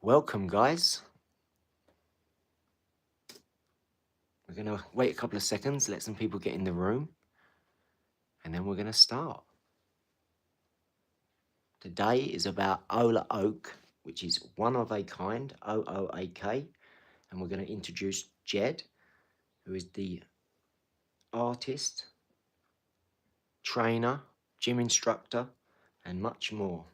Welcome, guys. We're going to wait a couple of seconds, let some people get in the room, and then we're going to start. Today is about OOAK, which is one of a kind, OOAK, and we're going to introduce G.E.D, who is the artist, trainer, gym instructor, and much more.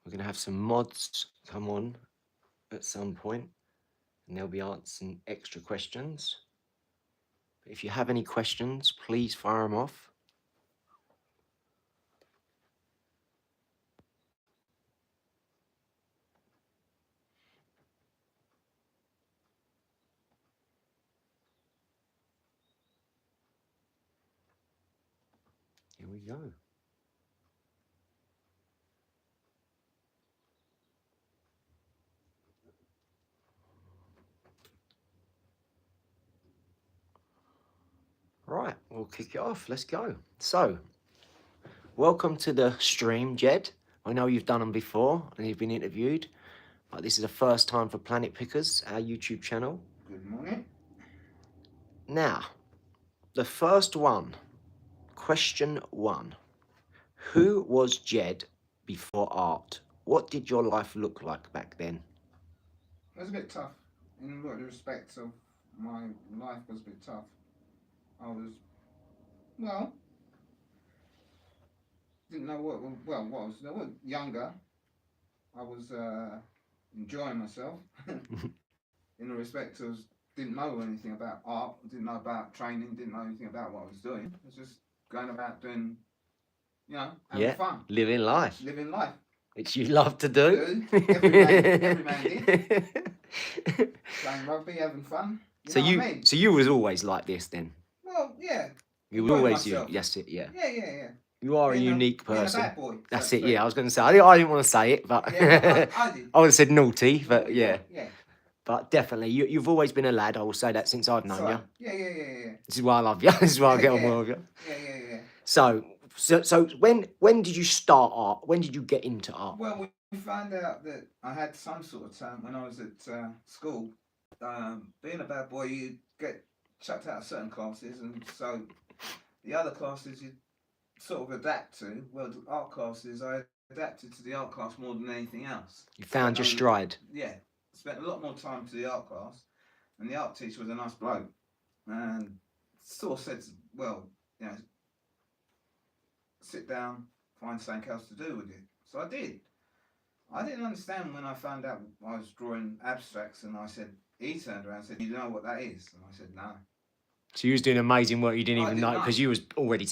We're going to have some mods come on at some point, and they'll be answering extra questions. But if you have any questions, please fire them off. Here we go. Right, we'll kick it off. Let's go. So, welcome to the stream, G.E.D. I know you've done them before and you've been interviewed, but this is the first time for Planet Pickers, our YouTube channel. Good morning. Now, the first one, question 1. Who was G.E.D before art? What did your life look like back then? It was a bit tough. In what respects of my life was a bit tough. I was, well, didn't know what I was younger. I was enjoying myself. In the respect of didn't know anything about art, didn't know about training, didn't know anything about what I was doing. I was just going about doing, having fun. Living life. Living life. Which you love to do. Every man did. Playing rugby, having fun. So you was always like this then? Well, yeah. You were always you. Yes, it. Yeah. Yeah. You are a unique person. A bad boy, that's it. Yeah, I was going to say. I didn't want to say it, but yeah, I did. I would have said naughty, but yeah. Yeah. But definitely, you've always been a lad. I will say that since I've known you. Yeah. This is why I love you. This is why I get on well with you. Yeah. So when did you start art? When did you get into art? Well, we found out that I had some sort of talent when I was at school. Being a bad boy, you get chucked out of certain classes, and so the other classes you sort of adapt to. Well, the art classes, I adapted to the art class more than anything else. You found your stride. Yeah, spent a lot more time to the art class, and the art teacher was a nice bloke, and sort of said, well, sit down, find something else to do with it. So I did. I didn't understand when I found out I was drawing abstracts, and I said, he turned around and said, you know what that is? And I said, no. So you was doing amazing work you didn't even know, because you was already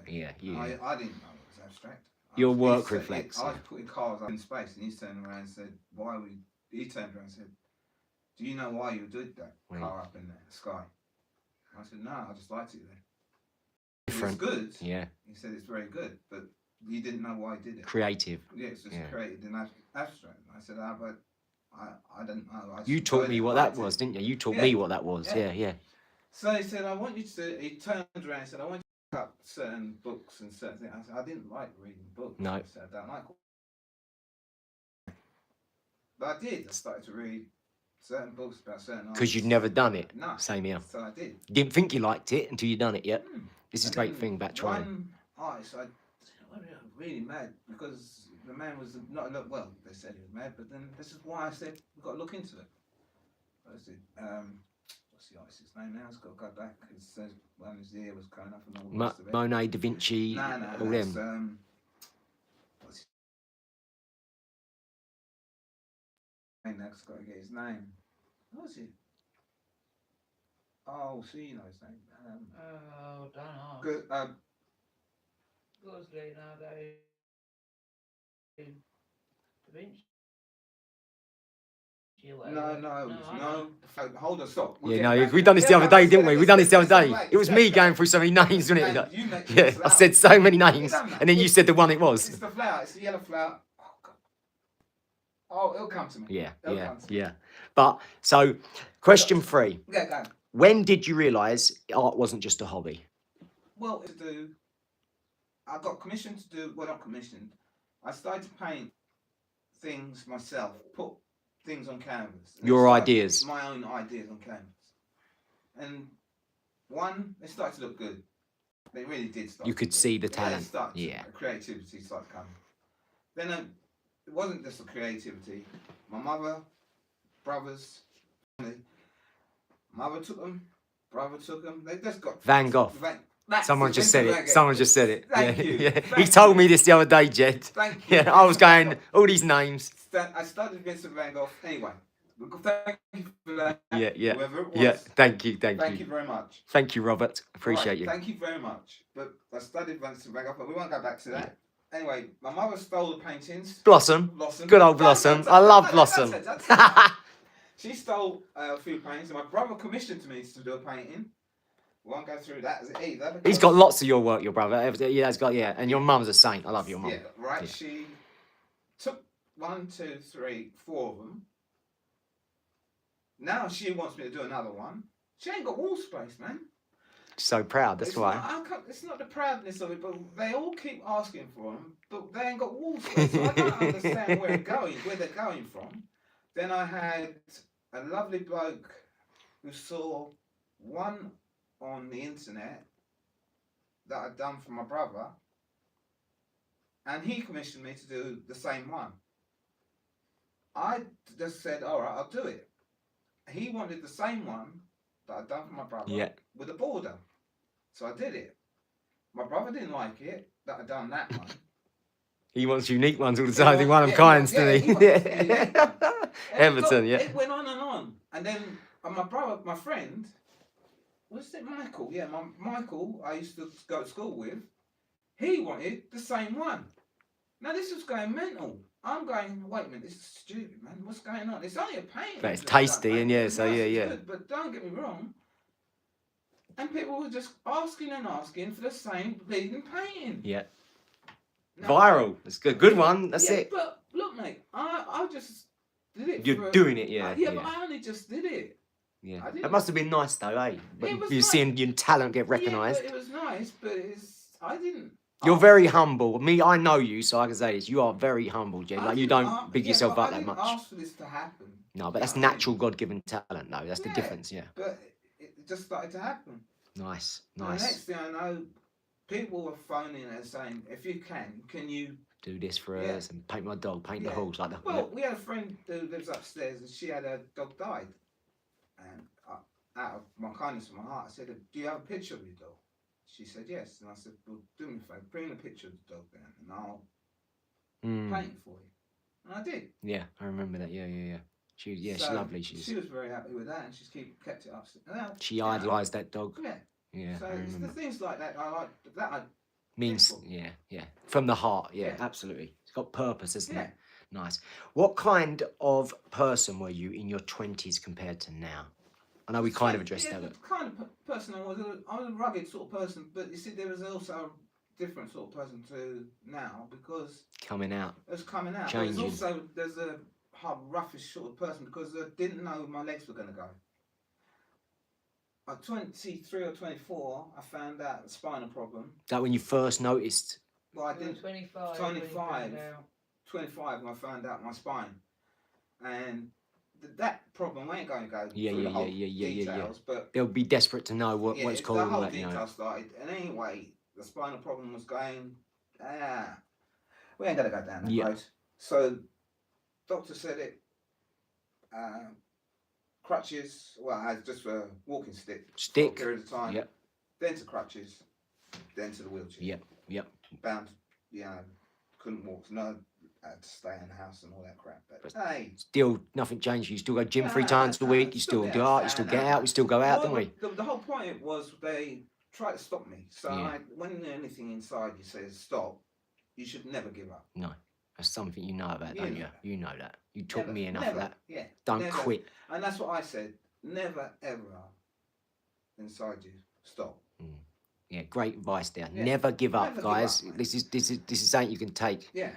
yeah. I didn't know it was abstract. Your work reflects. I was putting cars up in space, and he turned around and said, he turned around and said, do you know why you did that car up in the sky? I said, no, I just liked it there. It's good. Yeah. He said it's very good, but you didn't know why he did it. Creative. Yeah, it's just created in abstract. I said, but I didn't know. You taught me what that was, didn't you? You taught me what that was. Yeah. So he said, I want you to. He turned around and said, I want you to pick up certain books and certain things. I said, I didn't like reading books. No. I said, I don't like. But I did. I started to read certain books about certain artists. Because you'd never done it. No. Same here. So I did. You didn't think you liked it until you'd done it yet. This is a great thing about trying. One artist, I was really mad because the man was not well. They said he was mad, but then this is why I said we've got to look into it. What's the artist's name now? It's got to go back. It says when his ear was coming up and all the rest of it. Monet, Da Vinci, all them. What's his name? I've got to get his name. What was it? Oh, see, you know his name. Don't know. Good. What's Leonardo da Vinci? No. Hold on, stop. We done this the other day, didn't we? We done this the other day. It was me going through so many names, wasn't it? Yeah, I said so many names, and then you said the one it was. It's the flower. It's the yellow flower. Oh, God. Oh, it'll come to me. Yeah. But so, question 3. Yeah, go. When did you realise art wasn't just a hobby? Well, I got commissioned to do, well, not commissioned. I started to paint things myself, put things on canvas. And Your started ideas. My own ideas on canvas. And they started to look good. They really did start. You could see the Yeah, talent. the creativity started coming. Then it wasn't just the creativity. My mother, brothers, mother took them, brother took them. They just got Van Gogh. Someone just said it. Someone just said it. Thank yeah, you. yeah. Thank He told me you. this the other day, Jed. Thank you. Yeah, I was going all these names. I studied Vincent Van Gogh. Anyway, thank you for that. Yeah. Whoever it was. Yeah, thank you. Thank you very much. Thank you, Robert. Appreciate Right, you. Thank you very much. But I studied Vincent Van Gogh, but we won't go back to that. Anyway, my mother stole the paintings. Blossom. Good old Blossom. I love Blossom. She stole a few paintings, and my brother commissioned me to do a painting. We won't go through that either. He's got lots of your work, your brother. Yeah, he's got, yeah. And your mum's a saint. I love your mum. Yeah, right. Yeah. She took 1, 2, 3, 4 of them. Now she wants me to do another one. She ain't got wall space, man. So proud, that's why. It's not the proudness of it, but they all keep asking for them, but they ain't got wall space. So I don't understand where they're going from. Then I had a lovely bloke who saw one on the internet that I'd done for my brother, and he commissioned me to do the same one. I just said, all right, I'll do it. He wanted the same one that I'd done for my brother with a border. So I did it. My brother didn't like it, that I'd done that one. He wants unique ones all the time. He one of kinds, doesn't he? Everton, It went on. And then my friend, was it Michael? Yeah, Michael, I used to go to school with, he wanted the same one. Now this was going mental. I'm going, wait a minute, this is stupid, man. What's going on? It's only a painting. But it's tasty, and it's good, but don't get me wrong. And people were just asking for the same bleeding painting. Yeah. Now, viral. It's good. Good one. That's it. But look, mate, I just did it. You're doing it, but I only just did it. Yeah. It must have been nice though, eh? But you're seeing your talent get recognised. Yeah, it was nice, but I didn't. You're very humble. I know you, so I can say this. You are very humble, Jed. Like, you don't big yourself up that much. I didn't ask for this to happen. No, but that's natural God-given talent, though. That's the difference, yeah. But it just started to happen. Nice. And the next thing I know, people were phoning and saying, if you can you do this for us and paint my dog, paint the halls like that. Well, we had a friend who lives upstairs, and she had her dog died. And out of my kindness of my heart, I said, do you have a picture of your dog? She said yes, and I said, well, do me a favour, bring a picture of the dog down, and I'll paint it for you. And I did. Yeah, I remember that. Yeah. She's lovely. She was very happy with that, and she's kept it up. She idolised that dog. Yeah. So it's the things like that I like. That means yeah, from the heart. Yeah, absolutely. It's got purpose, isn't it? Nice. What kind of person were you in your 20s compared to now? I know we kind of addressed that. The kind of person I was a rugged sort of person, but you see, there was also a different sort of person to now, because coming out. Changing. There's a roughish sort of person, because I didn't know my legs were going to go. At 23 or 24, I found out a spinal problem. Is that when you first noticed? Well, I didn't. 25. 25 when I found out my spine, and that problem ain't going to go through the whole details, but they'll be desperate to know what it's called. The whole detail started, and anyway, the spinal problem was going. We ain't going to go down that road. So, doctor said it. Crutches. Well, I had just a walking stick. For a period of time. Yep. Then to crutches. Then to the wheelchair. Yep. Bound. Couldn't walk. No. Had to stay in the house and all that crap. But hey, still nothing changed. You still go gym 3 times a week. You still do art. You still get out. We still go out, don't we? The whole point was they tried to stop me. So when anything inside you says stop, you should never give up. No, that's something you know about, don't you? You know that. You taught me enough of that. Yeah. Don't quit. And that's what I said. Never ever inside you stop. Yeah, great advice there. Never give up, guys. This is something you can take. Yeah.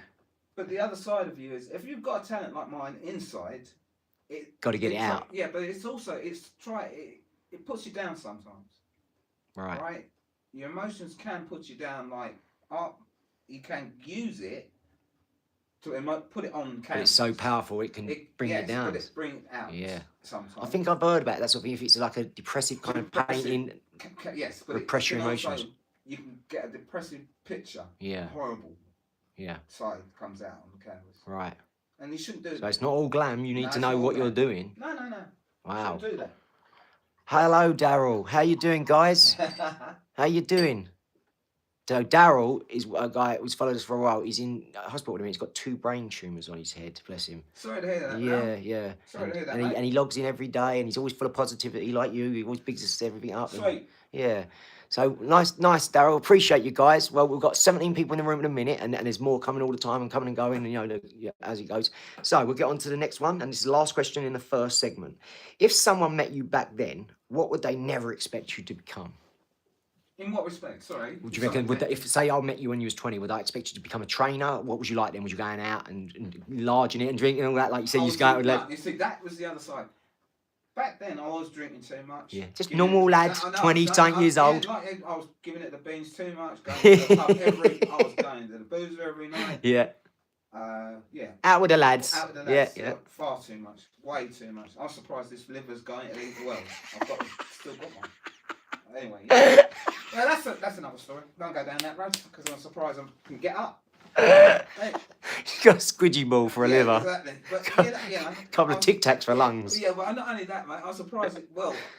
But the other side of you is, if you've got a talent like mine inside, got to get it out. Yeah, but it's also it puts you down sometimes. Right. Right? Your emotions can put you down. Like art, you can use it to put it on canvas. But it's so powerful, it can bring you yes, down. but it bring it out. Yeah. Sometimes. I think I've heard about that sort of thing. If it's like a depressive kind of painting, yes, but repress your can also- emotions. you can get a depressive picture. Yeah. Horrible. Yeah. Side comes out on the canvas. Right. And you shouldn't do that. So it's not all glam. You need No, to it's know not all what you're glam. doing. No. Wow. You shouldn't do that. Hello, Daryl. How you doing, guys? How you doing? So Daryl is a guy who's followed us for a while. He's in hospital at the minute. He's got 2 brain tumours on his head. Bless him. Sorry to hear that. Yeah. Sorry to hear that. And he logs in every day, and he's always full of positivity, like you. He always bigs everything up. Sweet. Yeah. So nice, Daryl. Appreciate you guys. Well, we've got 17 people in the room in a minute, and there's more coming all the time and coming and going, and as it goes. So we'll get on to the next one, and this is the last question in the first segment. If someone met you back then, what would they never expect you to become? In what respect? Sorry. Would you reckon? If say I met you when you was 20, would I expect you to become a trainer? What was you like then? Was you going out and enlarging it and drinking and all that? Like you said, you was going out. You see, that was the other side. Back then, I was drinking too much. Yeah, just normal lad, 20-something years old. Like, I was giving it the beans too much. Going to the pub I was going to the boozer every night. Yeah. Yeah. Out with the lads. Out with the lads. Yeah. Far too much. Way too much. I'm surprised this liver's going to leave well. Still got one. Anyway. Yeah, that's another story. Don't go down that road because I'm surprised I can get up. Hey. You got a squidgy ball for a liver. Exactly. But couple of Tic Tacs for lungs. Yeah, but not only that, mate. I'm surprised.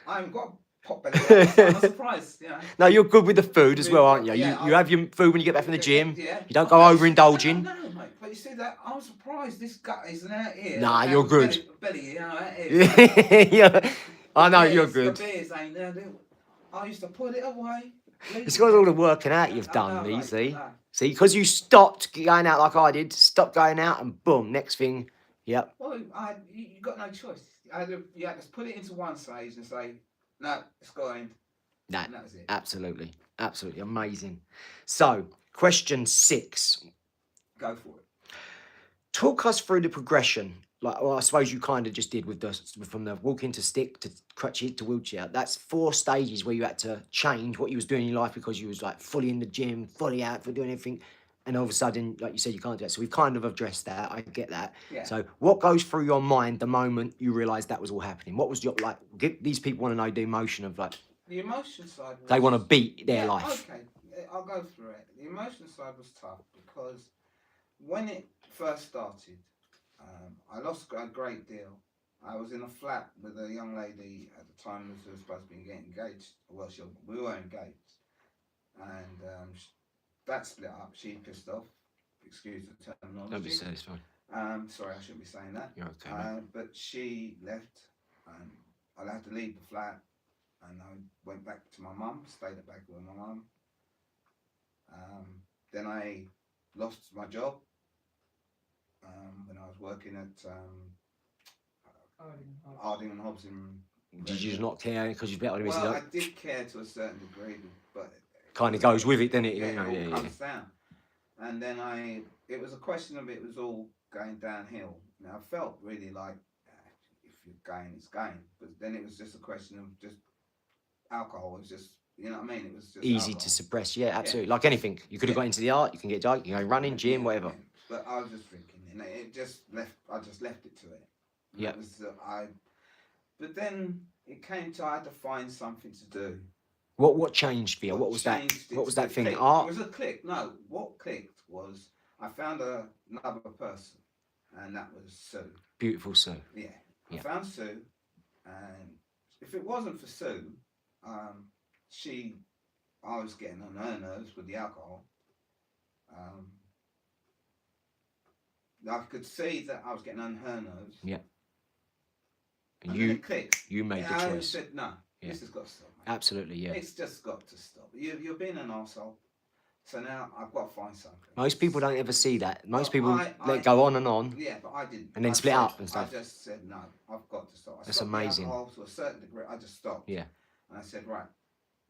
I haven't got a pot belly. I'm surprised. No, you're good with the food as well, aren't you? You have your food when you get back from the gym. Yeah. You don't go overindulging. No, mate. But you see that? I'm surprised this guy isn't out here. Nah, you're good. Belly, out here. Yeah. I know you're good. The beers ain't there. I used to put it away. It's got all the working out you've done, Lee, see? See, because you stopped going out like I did, stopped going out, and boom, next thing, yep. Well, you got no choice. You had to put it into one stage and say, no, it's going. That was it. Absolutely amazing. So, question 6. Go for it. Talk us through the progression. I suppose you kind of just did with from the walking to stick to crutches to wheelchair. That's 4 stages where you had to change what you was doing in your life because you was like fully in the gym, fully out for doing everything, and all of a sudden, like you said, you can't do that. So we've kind of addressed that. I get that. Yeah. So what goes through your mind the moment you realised that was all happening? What was your these people want to know the emotion of the emotion side. They want to beat their life. Okay, I'll go through it. The emotion side was tough because when it first started. I lost a great deal. I was in a flat with a young lady at the time who was supposed to be getting engaged. Well, we were engaged. And that split up. She pissed off. Excuse the terminology. Don't be silly, it's fine. Sorry, I shouldn't be saying that. You're okay, but she left. I had to leave the flat. And I went back to my mum, stayed back with my mum. Then I lost my job. When I was working at Harding and Hobbs in. Did you just not care because you better? Well, I did care to a certain degree, but kind of goes with it, doesn't it? Yeah, it all comes down. And then it was a question of it was all going downhill. Now I felt really like if you're going, it's going. But then it was just a question of just alcohol. It was just. You know what I mean? It was just easy alcohol. To suppress. Yeah, absolutely. Like anything, you could have got into the art. You can get dark. You can go running, gym, whatever. But I was just drinking, and it just left. I just left it to it. Yeah. But then it came to I had to find something to do. What changed for you? What was that? What was that thing? Click. Art. It was a click. No, what clicked was I found another person, and that was Sue. Beautiful Sue. Yeah. I found Sue, and if it wasn't for Sue, I was getting on her nerves with the alcohol. I could see that I was getting on her nerves. Yeah. And you clicked. You made the choice. I said, no, this has got to stop, mate. Absolutely, yeah. It's just got to stop. You're being an arsehole. So now I've got to find something. Most people don't ever see that. Most people let it go on and on. Yeah, but I didn't. And then split up and stuff. I just said, no, I've got to stop. That's amazing. The alcohol to a certain degree. I just stopped. Yeah. And I said, right,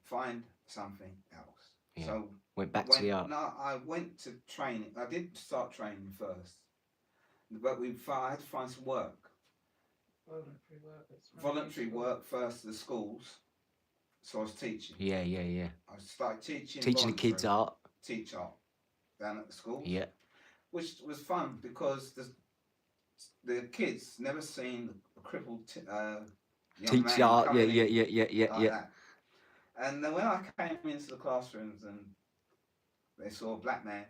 find something else. Yeah. So went back to the art. No, I went to training. I did start training first. But I had to find some work. Voluntary work first to the schools. So I was teaching. Yeah, yeah, yeah. I started teaching. Teaching the kids voluntary, art. teach art down at the schools. Yeah. Which was fun because the kids never seen a crippled young Teach man art. Yeah, coming yeah, in yeah, yeah, yeah, like yeah. that. And then when I came into the classrooms and they saw a black man,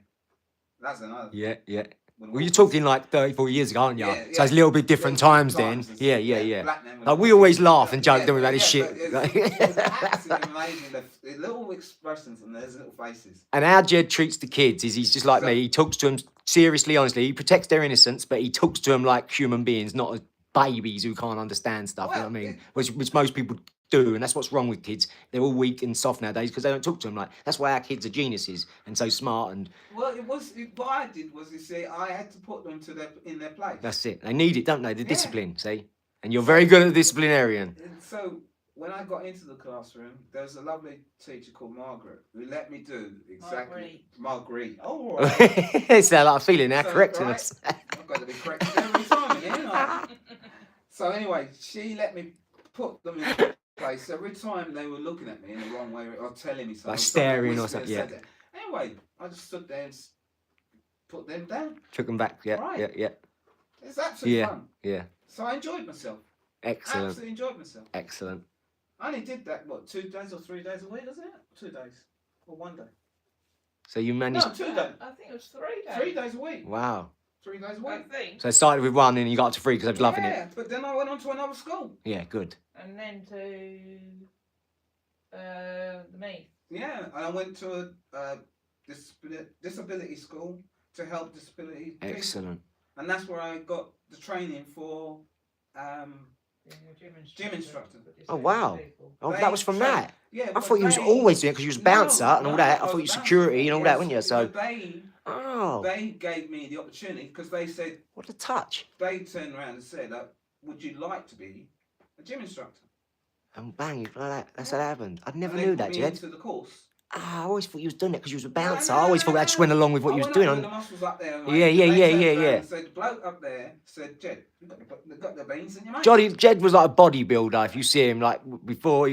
that's another thing. Yeah, yeah. When Well, you're walking- talking like 34 years ago, aren't you? Yeah, So it's a yeah. little bit different Little times then. times and Yeah, stuff, yeah, yeah. Black men Like we walking- always laugh and joke, don't we, about this but shit? it was absolutely amazing. The little expressions and there's little faces. And how Jed treats the kids is he's just like me. He talks to them seriously, honestly. He protects their innocence, but he talks to them like human beings, not as babies who can't understand stuff. You know what I mean? Which most people do, and that's what's wrong with kids. They're all weak and soft nowadays because they don't talk to them like. That's why our kids are geniuses and so smart. And Well, what I did was, you see, I had to put them in their place. that's it. They need it, don't they? The Yeah. discipline. See, and you're very good at the disciplinarian. And so when I got into the classroom, there was a lovely teacher called Margaret who let me do exactly Marguerite. Oh, right. It's like a feeling now, So, correcting right. us. I've got to be corrected every time again. Ain't I? So anyway, she let me put them in place every time they were looking at me in the wrong way or telling me something. Like staring or whispered something, and said that. Anyway, I just stood there and put them down. Took them back. Yeah, Right. yeah, yeah, It's absolutely Yeah. fun. yeah. So I enjoyed myself. Excellent, Absolutely enjoyed myself. excellent. I only did that, what, 2 days or 3 days a week, was it? 2 days. Or 1 day. So you managed. No, 2 days. I think it was 3 days. 3 days a week. Wow. 3 days a I week. think. So it started with one and you got up to three because I was loving it. Yeah, but then I went on to another school. Yeah, good. And then to the Meath. Yeah, and I went to a disability school to help disability people. Excellent. And that's where I got the training for Being a Gym instructor. for Oh, wow. disabled people. Oh, They that was from train- that. Yeah, I thought you was they- always doing it because you was a bouncer and all that. I was thought a you bouncer. security and all that, Yes, weren't you? So, but oh, they gave me the opportunity because they said, what a touch. they turned around and said, would you like to be a gym instructor? And bang, like that. That's how it happened. I never And they knew put that, me Jed. into the course. Ah, I always thought you was doing it because you was a No, bouncer. no, I always no, thought that no. just went along with what I you was went doing. up with the muscles up there. Yeah, they yeah, turned yeah. around and said, the bloke up there said, Jed, you got the beans in your mouth. Jed was like a bodybuilder. If you see him, like before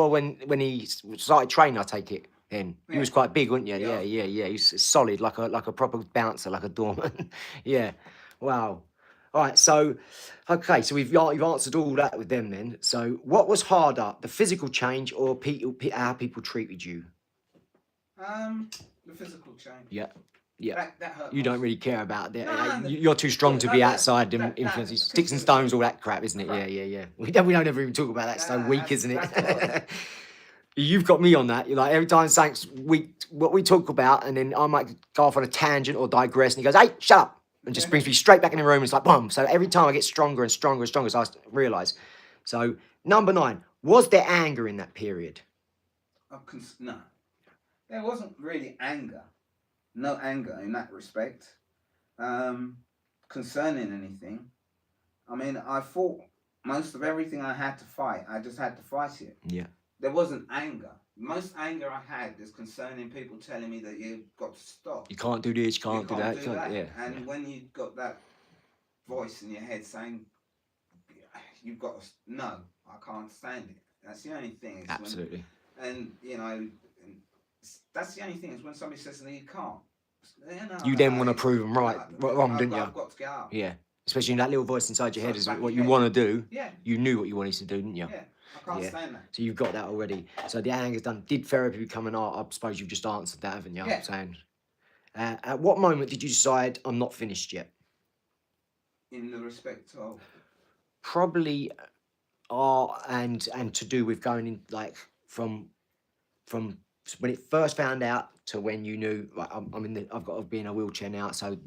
when he started training, I take it. Then he was Yeah. quite big, wasn't you? Yeah. Yeah. He's solid, like a proper bouncer, like a doorman. Yeah. Wow. All right. So, okay. So you've answered all that with them then. So what was harder, the physical change or how people treated you? The physical change. Yeah. Yeah. That hurt. You don't most. really care about that. No, You're too strong to no, be that- outside them that- influences. that- Sticks and stones, all that crap, isn't it? Crap. Yeah. We don't ever even talk about that. It's so Nah, weak, that's- isn't it? that's what- You've got me on that. You're like every time something's weak, what we talk about, and then I might go off on a tangent or digress, and he goes, "Hey, shut up!" and just Yeah. brings me straight back in the room. It's like boom. So every time I get stronger and stronger and stronger, so I realise. So number 9, was there anger in that period? No, there wasn't really anger. No anger in that respect. Concerning anything. I mean, I fought most of everything I had to fight. I just had to fight it. Yeah. There wasn't anger. Most anger I had is concerning people telling me that you've got to stop. You can't do this. You can't do that. Yeah. And when you got that voice in your head saying, "You've got to," no, I can't stand it. That's the only thing. Absolutely. And you know, that's the only thing is when somebody says that you can't. You then want to prove them right, wrong, didn't you? I've got to get up. Yeah. Especially that little voice inside your So head it's is back what in you your want to do. Yeah, You knew what you wanted to do, didn't you? yeah. I can't Yeah. stand that. So you've got that already. So the anger's done. Did therapy become an art? I suppose you've just answered that, haven't you? Yeah. Saying. At what moment did you decide I'm not finished yet? In the respect of Probably art and to do with going in like from when it first found out to when you knew like I've got to be in a wheelchair now. So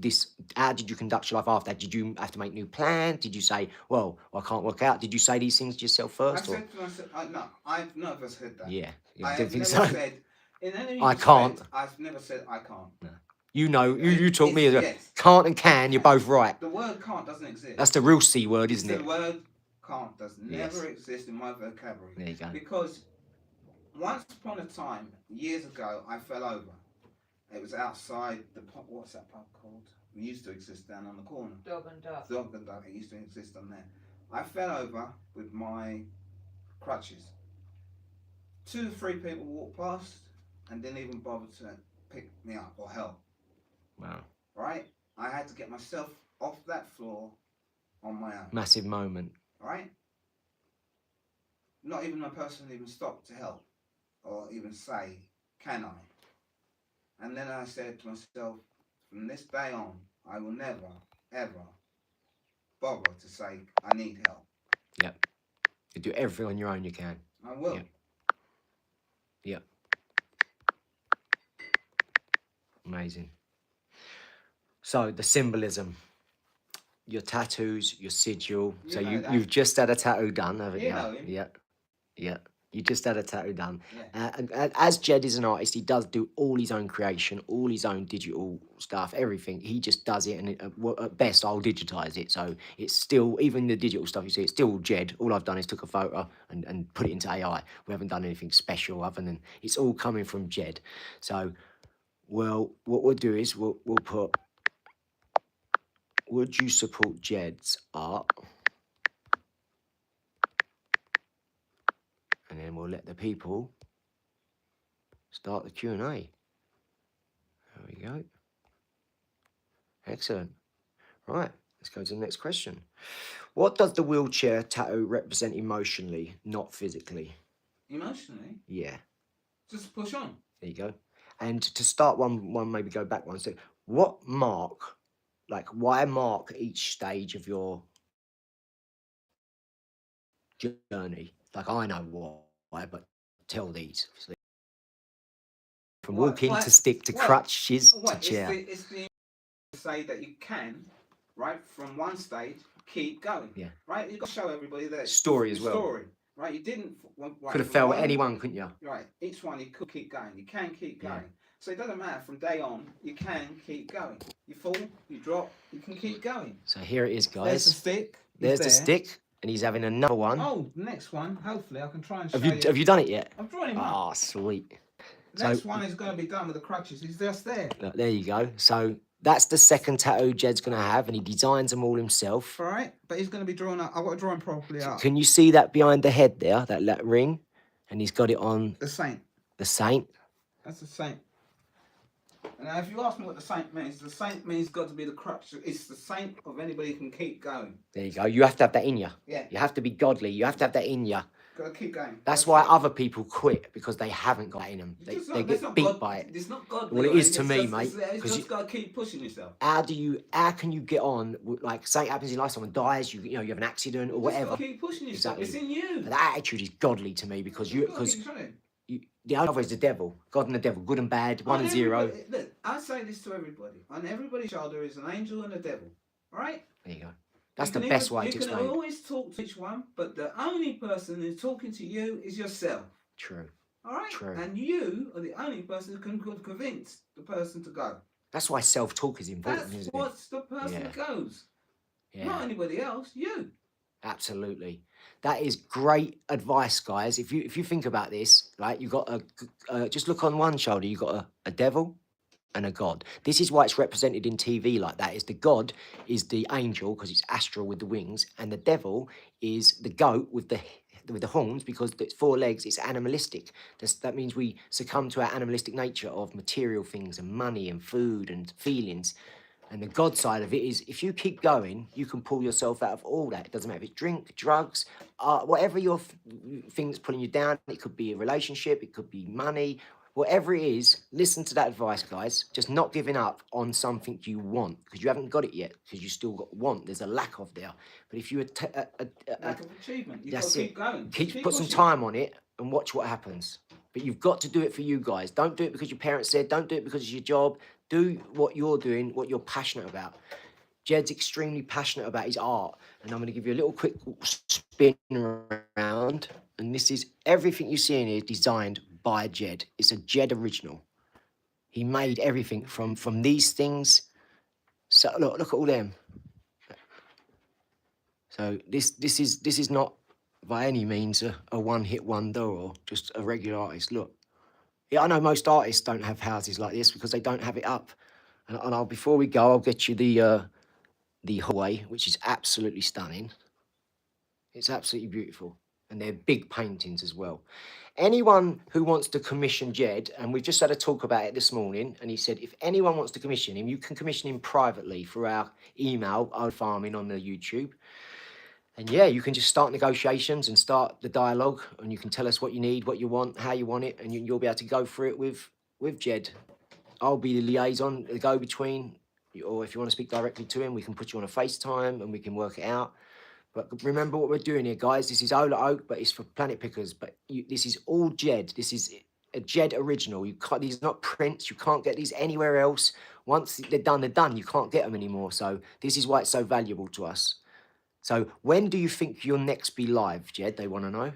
how did you conduct your life after that? Did you have to make new plans? Did you say, well, I can't work out? Did you say these things to yourself I first? Or? said to myself, no, I've never said that. Yeah, I I have don't think never so. said in any I respect, can't. I've never said I can't. You know, you taught me as a Yes. can't and can. You're both right. The word can't doesn't exist. That's the real C word, isn't The it? word can't does Yes. never exist in my vocabulary. There you go. Because once upon a time, years ago, I fell over. It was outside the pub. What's that pub called? It used to exist down on the corner. Dog and duck. Dog and Duck. It used to exist on there. I fell over with my crutches. 2 or 3 people walked past and didn't even bother to pick me up or help. Wow. Right? I had to get myself off that floor on my own. Massive moment. Right? Not even a person even stopped to help or even say, can I? And then I said to myself, from this day on, I will never, ever bother to say, I need help. Yep. You do everything on your own you can. I will. Yep. Yep. Amazing. So the symbolism. Your tattoos, your sigil. You So know that. you've just had a tattoo done, haven't you? You know him. Yeah. Yeah. You just had a tattoo done. Yeah. And as G.E.D is an artist, he does do all his own creation, all his own digital stuff, everything. He just does it, and at best, I'll digitize it. So it's still, even the digital stuff you see, it's still G.E.D. All I've done is took a photo and put it into AI. We haven't done anything special other than it's all coming from G.E.D. So, well, what we'll do is we'll put, would you support G.E.D's art? And then we'll let the people start the Q&A. There we go. Excellent. Right, let's go to the next question. What does the wheelchair tattoo represent emotionally, not physically? Emotionally? Yeah, Just push on. there you go. And to start one maybe go back one. So what mark, like why mark each stage of your journey? Like I know why, but tell these. Obviously. From walking to stick to crutches to chair. It's the say that you can, right, from one stage, keep going. Yeah. Right? You've got to show everybody that Story as well. Story. Right? You didn't. Right, Could have fell at anyone, couldn't you? Right. Each one you could keep going. You can keep going. Yeah. So it doesn't matter from day on. You can keep going. You fall, you drop, you can keep going. So here it is, guys. There's the stick. There's the stick, and he's having another one. Oh, the next one. Hopefully, I can try and show you. Have you done it yet? I've drawn him up. Ah, sweet. The next one is going to be done with the crutches. He's just there. Look, there you go. So that's the second tattoo G.E.D's going to have, and he designs them all himself. All right, but he's going to be drawn up. I've got to draw him properly up. Can you see that behind the head there, that ring? And he's got it on... The saint. The saint? That's the saint. Now, if you ask me what the saint means got to be the crutch. It's the saint of anybody who can keep going. There you go. You have to have that in you. Yeah. You have to be godly. You have to have that in you. Got to keep going. That's why other people quit, because they haven't got that in them. They get beat by it. It's not godly. Well, it is to me, mate. It's just got to keep pushing yourself. How can you get on, like, something happens in life, someone dies, you have an accident or whatever. Keep pushing yourself. Exactly. It's in you. But that attitude is godly to me, because the other is the devil. God and the devil, good and bad, 1 and 0. Look, I say this to everybody. On everybody's shoulder is an angel and a devil. All right? There you go. That's the best way to explain it. You can always talk to each one, but the only person who's talking to you is yourself. True. All right? True. And you are the only person who can convince the person to go. That's why self-talk is important, That's isn't what's the person that goes. Yeah. Not anybody else, you. Absolutely. That is great advice, guys. If you think about this, right, you got just look on one shoulder, you got a devil and a god. This is why it's represented in TV like that. Is the god is the angel because it's astral with the wings, and the devil is the goat with the horns because it's 4 legs. It's animalistic. That means we succumb to our animalistic nature of material things and money and food and feelings. And the God side of it is, if you keep going, you can pull yourself out of all that. It doesn't matter if it's drink, drugs, whatever your thing that's pulling you down. It could be a relationship, it could be money, whatever it is. Listen to that advice, guys. Just not giving up on something you want, because you haven't got it yet, because you still got want. There's a lack of there. But if you lack of achievement, you've got that's to keep going. Put some time on it and watch what happens. But you've got to do it for you guys. Don't do it because your parents said. Don't do it because it's your job. Do what you're doing, what you're passionate about. G.E.D's extremely passionate about his art. And I'm going to give you a little quick spin around. And this is everything you see in here designed by G.E.D. It's a G.E.D original. He made everything from these things. So look at all them. So this is not by any means a one-hit wonder or just a regular artist. Look. Yeah, I know most artists don't have houses like this because they don't have it up. And before we go, I'll get you the hallway, which is absolutely stunning. It's absolutely beautiful. and they're big paintings as well. Anyone who wants to commission G.E.D, and we've just had a talk about it this morning, and he said if anyone wants to commission him, you can commission him privately through our email, Farming on the YouTube. And yeah, you can just start negotiations and start the dialogue, and you can tell us what you need, what you want, how you want it, and you'll be able to go through it with G.E.D. I'll be the liaison, the go-between, or if you want to speak directly to him, we can put you on a FaceTime and we can work it out. But remember what we're doing here, guys. This is OOAK, but it's for Planet Pickers. But this is all G.E.D. This is a G.E.D original. You can't, these are not prints. You can't get these anywhere else. Once they're done, they're done. You can't get them anymore. So this is why it's so valuable to us. So when do you think you'll next be live, G.E.D? They want to know.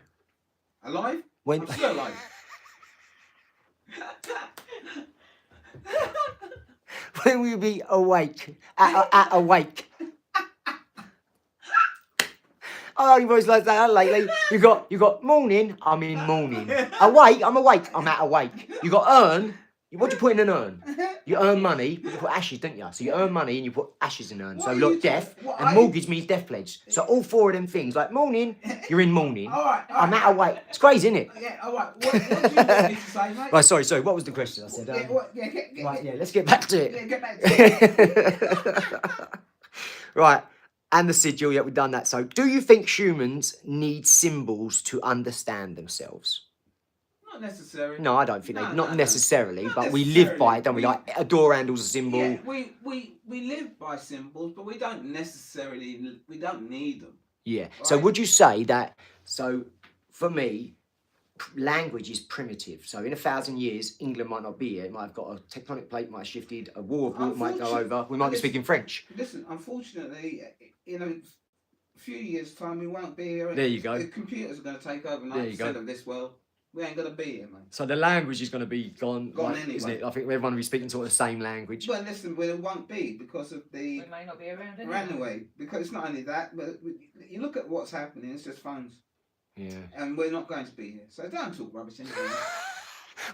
Alive? When? I'm still alive. When will you be awake? At awake. Oh, you've always like that lately. You got morning. I'm in morning. Awake. I'm awake. I'm at awake. You got earn. What do you put in an urn? You earn money. You put ashes, don't you? So you earn money and you put ashes in urn. So look, death and mortgage means death pledge. So all four of them things, like morning, you're in morning. All right. I'm at awake. It's crazy, isn't it? Yeah. All right. What do you want me to say, mate? Right. Sorry. What was the question? I said. Yeah. Let's get back to it. Yeah, get back to it. Right. And the sigil, yeah, we've done that. So, do you think humans need symbols to understand themselves? Not necessarily. No, I don't think No, they. Not no, necessarily, Not but we live by necessarily. it, don't we? Like a door handle's a symbol. Yeah, we live by symbols, but we don't need them. Yeah. So, Right. would you say that? So, for me, language is primitive. So, in 1,000 years, England might not be here. It might have got a tectonic plate, might have shifted. A war of water might go over. We might be speaking French. Listen, unfortunately, a few years' time, we won't be here. There you go. The computers are going to take over 90% of this world. We ain't going to be here, mate. So the language is going to be gone Anyway. isn't it? I think everyone will be speaking sort of the same language. Well, listen, we won't be because of the... We may not be around anyway. Because it's not only that, but you look at what's happening, it's just phones. Yeah. And we're not going to be here. So don't talk rubbish anyway.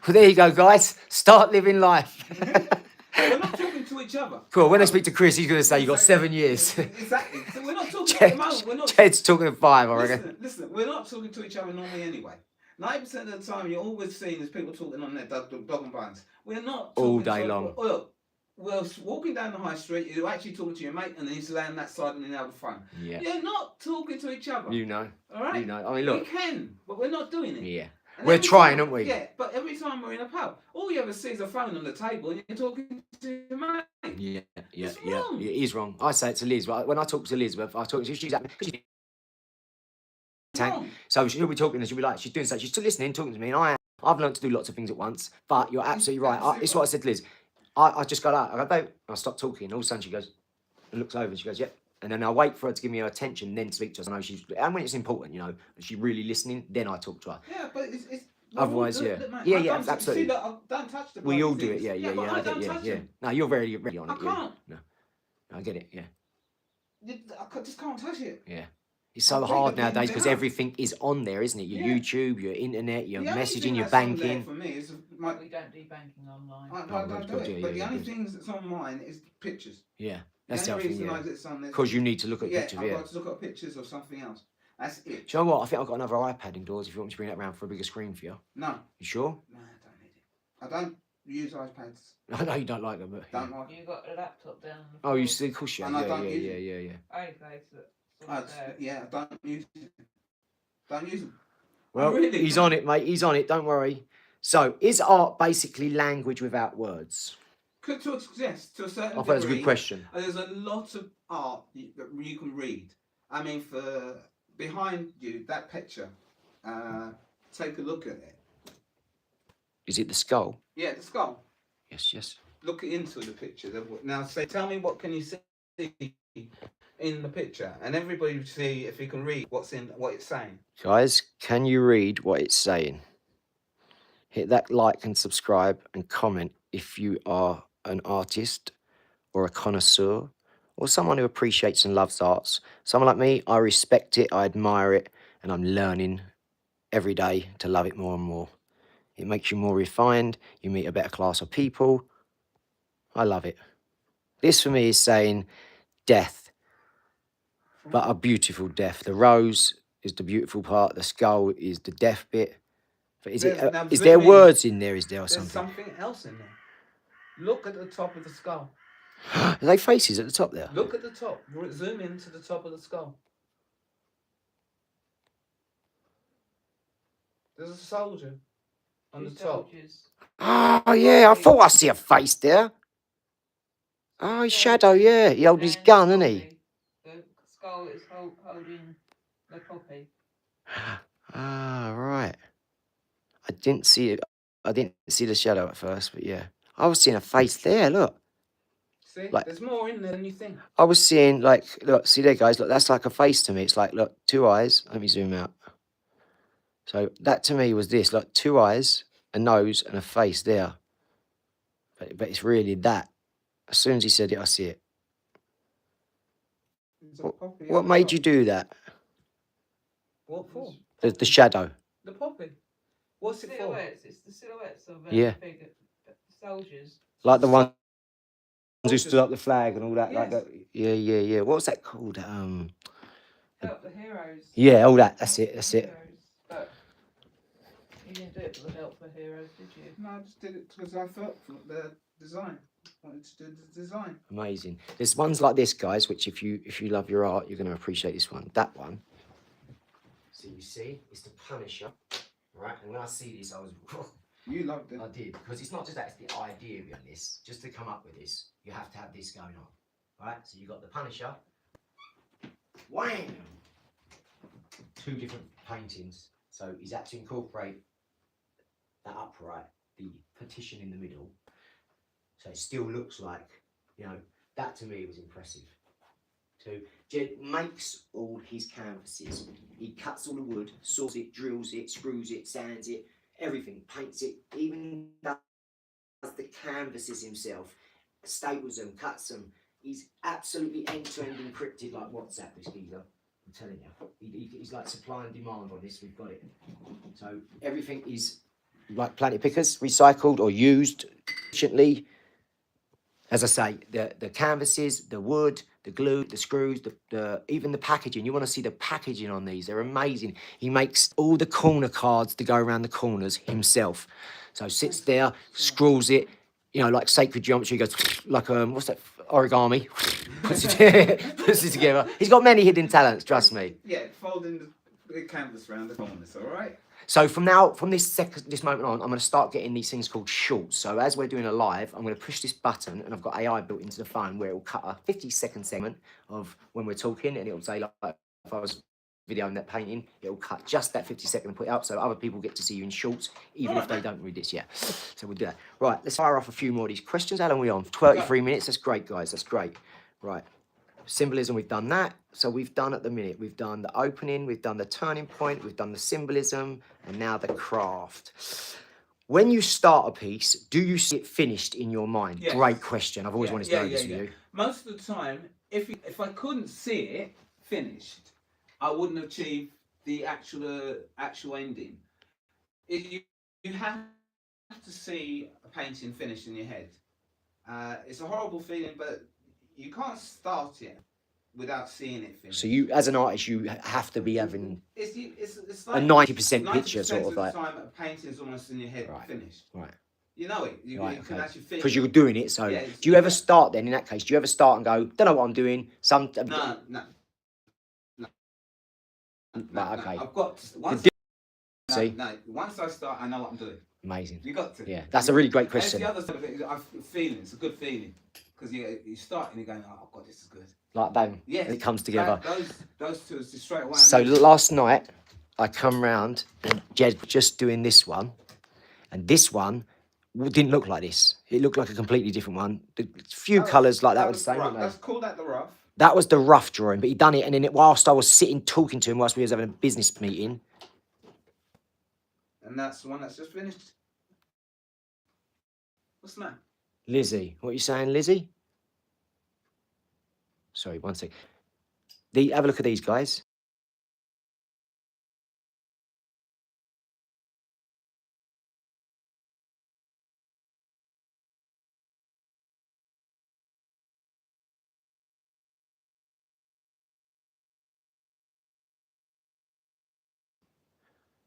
Well, there you go, guys. Start living life. We're not talking to each other. Cool. When I speak to Chris, he's going to say you got 7 years. Exactly. So we're not talking at the moment. We're not. Jed's talking to 5, I reckon. Listen, we're not talking to each other normally anyway. 90% of the time, you're always seeing is people talking on their dog and bones. We're not all talking day long. Look, we're walking down the high street. You're actually talking to your mate, and then he's laying that side and the other phone. Yeah. You're not talking to each other. You know. All right. You know. I mean, look. We can, but we're not doing it. Yeah. And We're every trying, time, aren't we? Yeah, but every time we're in a pub, all you ever see is a phone on the table, and you're talking to your mate. Yeah. It's wrong. It is wrong. I say it to Liz. When I talk to Elizabeth, I talk to she's Wrong. so she'll be talking and she'll be like, she's doing so. She's still listening, talking to me, and I've learned to do lots of things at once. But you're absolutely right. It's what I said to Liz. I just got out. I go, babe. I stop talking. All of a sudden she goes and looks over and she goes, yep. And then I wait for her to give me her attention, then speak to her. I know she's, and when it's important, and she's really listening, then I talk to her. Yeah, but it's otherwise, look, yeah. Look, man, Yeah, See, absolutely. look, don't touch the We all bloody do it, things. yeah. But I don't touch Yeah. them. No, you're very on it. I can't. No, I get it, yeah. I just can't touch it. Yeah. It's so I think hard the nowadays things because they have. everything is on there, isn't it? Your Yeah. YouTube, your internet, your The only messaging, thing your that's on there banking. For me is my. We don't do banking online. I Oh, don't good, do it. yeah, But the yeah, only good. things that's on mine is pictures. Yeah, The that's the only other thing, reason yeah. it's on there. Because you need to look at Yeah, pictures, I've yeah. got to look at pictures of something else. That's it. Do you know what? I think I've got another iPad indoors if you want me to bring that round for a bigger screen for you. No, You sure? I don't need it. I don't use iPads. I know you don't like them, but... Don't like. You got a laptop down on the Oh, floor. you see, of course you have. And I Yeah, don't use it. yeah. Only place that. Yeah, I don't use it. Don't use them. Well, really he's don't. on it, mate. He's on it. Don't worry. So, is art basically language without words? Yes, to a certain I thought that was a degree. good question. There's a lot of art that you can read. I mean, for behind you, that picture, take a look at it. Is it the skull? Yeah, the skull. Yes. Look into the picture. Now, tell me what can you see in the picture, and everybody will see if you can read what it's saying. Guys, can you read what it's saying? Hit that like and subscribe and comment if you are an artist or a connoisseur or someone who appreciates and loves arts. Someone like me, I respect it, I admire it, and I'm learning every day to love it more and more. It makes you more refined, you meet a better class of people. I love it. This for me is saying death, but a beautiful death. The rose is the beautiful part. The skull is the deaf bit. But is There's- it? now Is there zoom in. words in there? Is there or There's something? something else in there. Look at the top of the skull. Are they faces at the top there? Look at the top. Zoom in to the top of the skull. There's a soldier on Two the top. soldiers. Oh yeah, I thought I see a face there. Oh, his shadow, yeah. He holding his And gun, the isn't he? poppy. The skull is holding the poppy. Ah, right. I didn't see it. I didn't see the shadow at first, but yeah. I was seeing a face there, look. See, Like- there's more in there than you think. I was seeing, like, look, see there, guys? Look, that's like a face to me. It's like, look, two eyes. Let me zoom out. So that to me was this, like, two eyes, a nose, and a face there. But it's really that. As soon as he said it, I see it. There's a poppy What on the made top. you do that? What for? The Poppy. shadow. The poppy. What's it for? Silhouettes. It's the silhouettes of Yeah. figure, soldiers. Like the one who Soldiers. stood up the flag and all that, like Yes. that. Yeah. What was that called? Help the heroes. Yeah, all that. That's Help it. the That's it. heroes. But you didn't do it for the help for heroes, did you? No, I just did it because I felt for the design. I wanted to do the design. Amazing. There's ones like this, guys, which if you love your art, you're going to appreciate this one. That one. So you see, it's the Punisher, right? And when I see this, I was, You loved it. I did, because it's not just that; it's the idea behind this. Just to come up with this, you have to have this going on, right? So you got the Punisher. Wham! Two different paintings. So he's had to incorporate that upright, the partition in the middle. So it still looks like, you know, that to me was impressive. So G.E.D makes all his canvases. He cuts all the wood, saws it, drills it, screws it, sands it, everything, paints it, even does the canvases himself, staples them, cuts them. He's absolutely end-to-end encrypted like WhatsApp, this geezer. I'm telling you. He's like supply and demand on this, we've got it. So everything is like Planet Pickers, recycled or used efficiently. As I say, the canvases, the wood, the glue, the screws, even the packaging. You want to see the packaging on these. They're amazing. He makes all the corner cards to go around the corners himself. So sits there, scrawls it, you know, like sacred geometry, goes like, what's that, origami, puts it together. He's got many hidden talents, trust me. Yeah, folding the canvas around the corners, all right? So from this moment on, I'm going to start getting these things called shorts. So as we're doing a live, I'm going to push this button, and I've got AI built into the phone where it will cut a 50-second segment of when we're talking, and it will say, like, if I was videoing that painting, it will cut just that 50-second and put it up, so other people get to see you in shorts, even if they don't read this yet. So we'll do that. Right, let's fire off a few more of these questions. How long are we on? 33 minutes. That's great, guys. That's great. Right. Symbolism, we've done that. So we've done at the minute, we've done the opening, we've done the turning point, we've done the symbolism, and now the craft. When you start a piece, do you see it finished in your mind? Yes. Great question. I've always wanted to know this with you. Most of the time, if I couldn't see it finished, I wouldn't achieve the actual ending. You have to see a painting finished in your head. It's a horrible feeling, but you can't start it without seeing it finished. So you, as an artist, you have to be having it's a like 90% picture, sort of like. of the time, a painting is almost in your head finished. Right. You know it. You Right, can actually feel it. because you're doing it. So Yeah, do you ever start then, in that case, do you ever start and go, don't know what I'm doing? No. Right, okay. I've got to, once. See? No. Once I start, I know what I'm doing. Amazing. You got to. Yeah, that's a really great question. And it's the other side of it. I feel it's a good feeling because you start and you're going, oh God, this is good. Like bang, Yes, it comes together. Those two is just straight away. So last night, I come round and G.E.D was just doing this one, and this one didn't look like this. It looked like a completely different one. The few colours like that were the same. Let's call that the rough. That was the rough drawing, but he done it, and then whilst I was sitting talking to him, whilst we was having a business meeting. And that's the one that's just finished. What's the matter? Lizzie, what are you saying, Lizzie? Sorry, one sec. Have a look at these guys.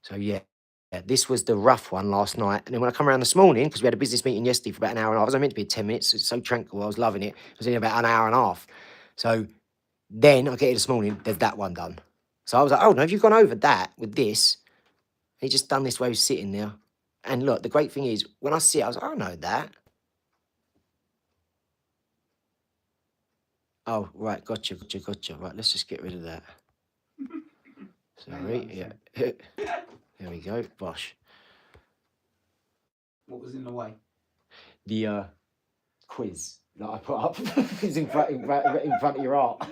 So yeah, this was the rough one last night. And then when I come around this morning, because we had a business meeting yesterday for about an hour and a half, I was meant to be 10 minutes. It's so tranquil. I was loving it. It was in about an hour and a half. So then I get here this morning, there's that one done. So I was like, oh no, have you gone over that with this? He just done this way he's sitting there. And look, the great thing is, when I see it, I was like, I know that. Oh, right, gotcha. Right, let's just get rid of that. Sorry, yeah. There we go, bosh. What was in the way? The quiz that I put up is in front of your art.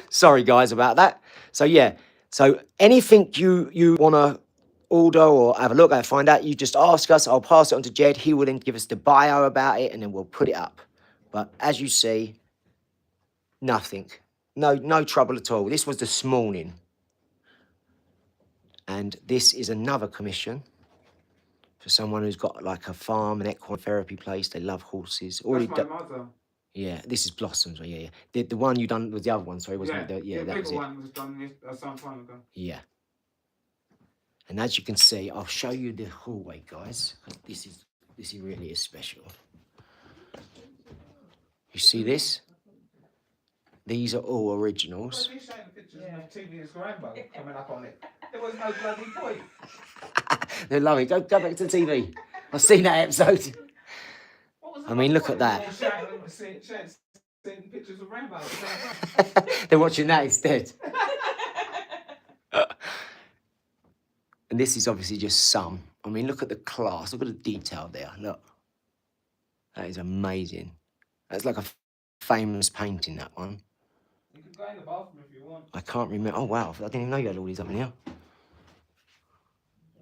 Sorry, guys, about that. So yeah, so anything you want to order or have a look at, find out, you just ask us. I'll pass it on to Jed. He will then give us the bio about it, and then we'll put it up. But as you see, nothing, no trouble at all. This was this morning, and this is another commission for someone who's got like a farm, an equine therapy place. They love horses. That's my mother. Yeah, this is Blossoms. Yeah. The one you done was the other one, sorry, wasn't it? Yeah, that was it. The one was done some time ago. Yeah. And as you can see, I'll show you the hallway, guys. This really is special. You see this? These are all originals. Well, you showing the pictures of TV's Rambo coming up on it. There was no bloody point. They love it. Go back to the TV. I've seen that episode. I mean, look at that. Seeing pictures of Rambo. They're watching that instead. And this is obviously just some. I mean, look at the class. Look at the detail there. Look. That is amazing. That's like a famous painting, that one. You can go in the bathroom if you want. I can't remember. Oh, wow. I didn't even know you had all these up in here.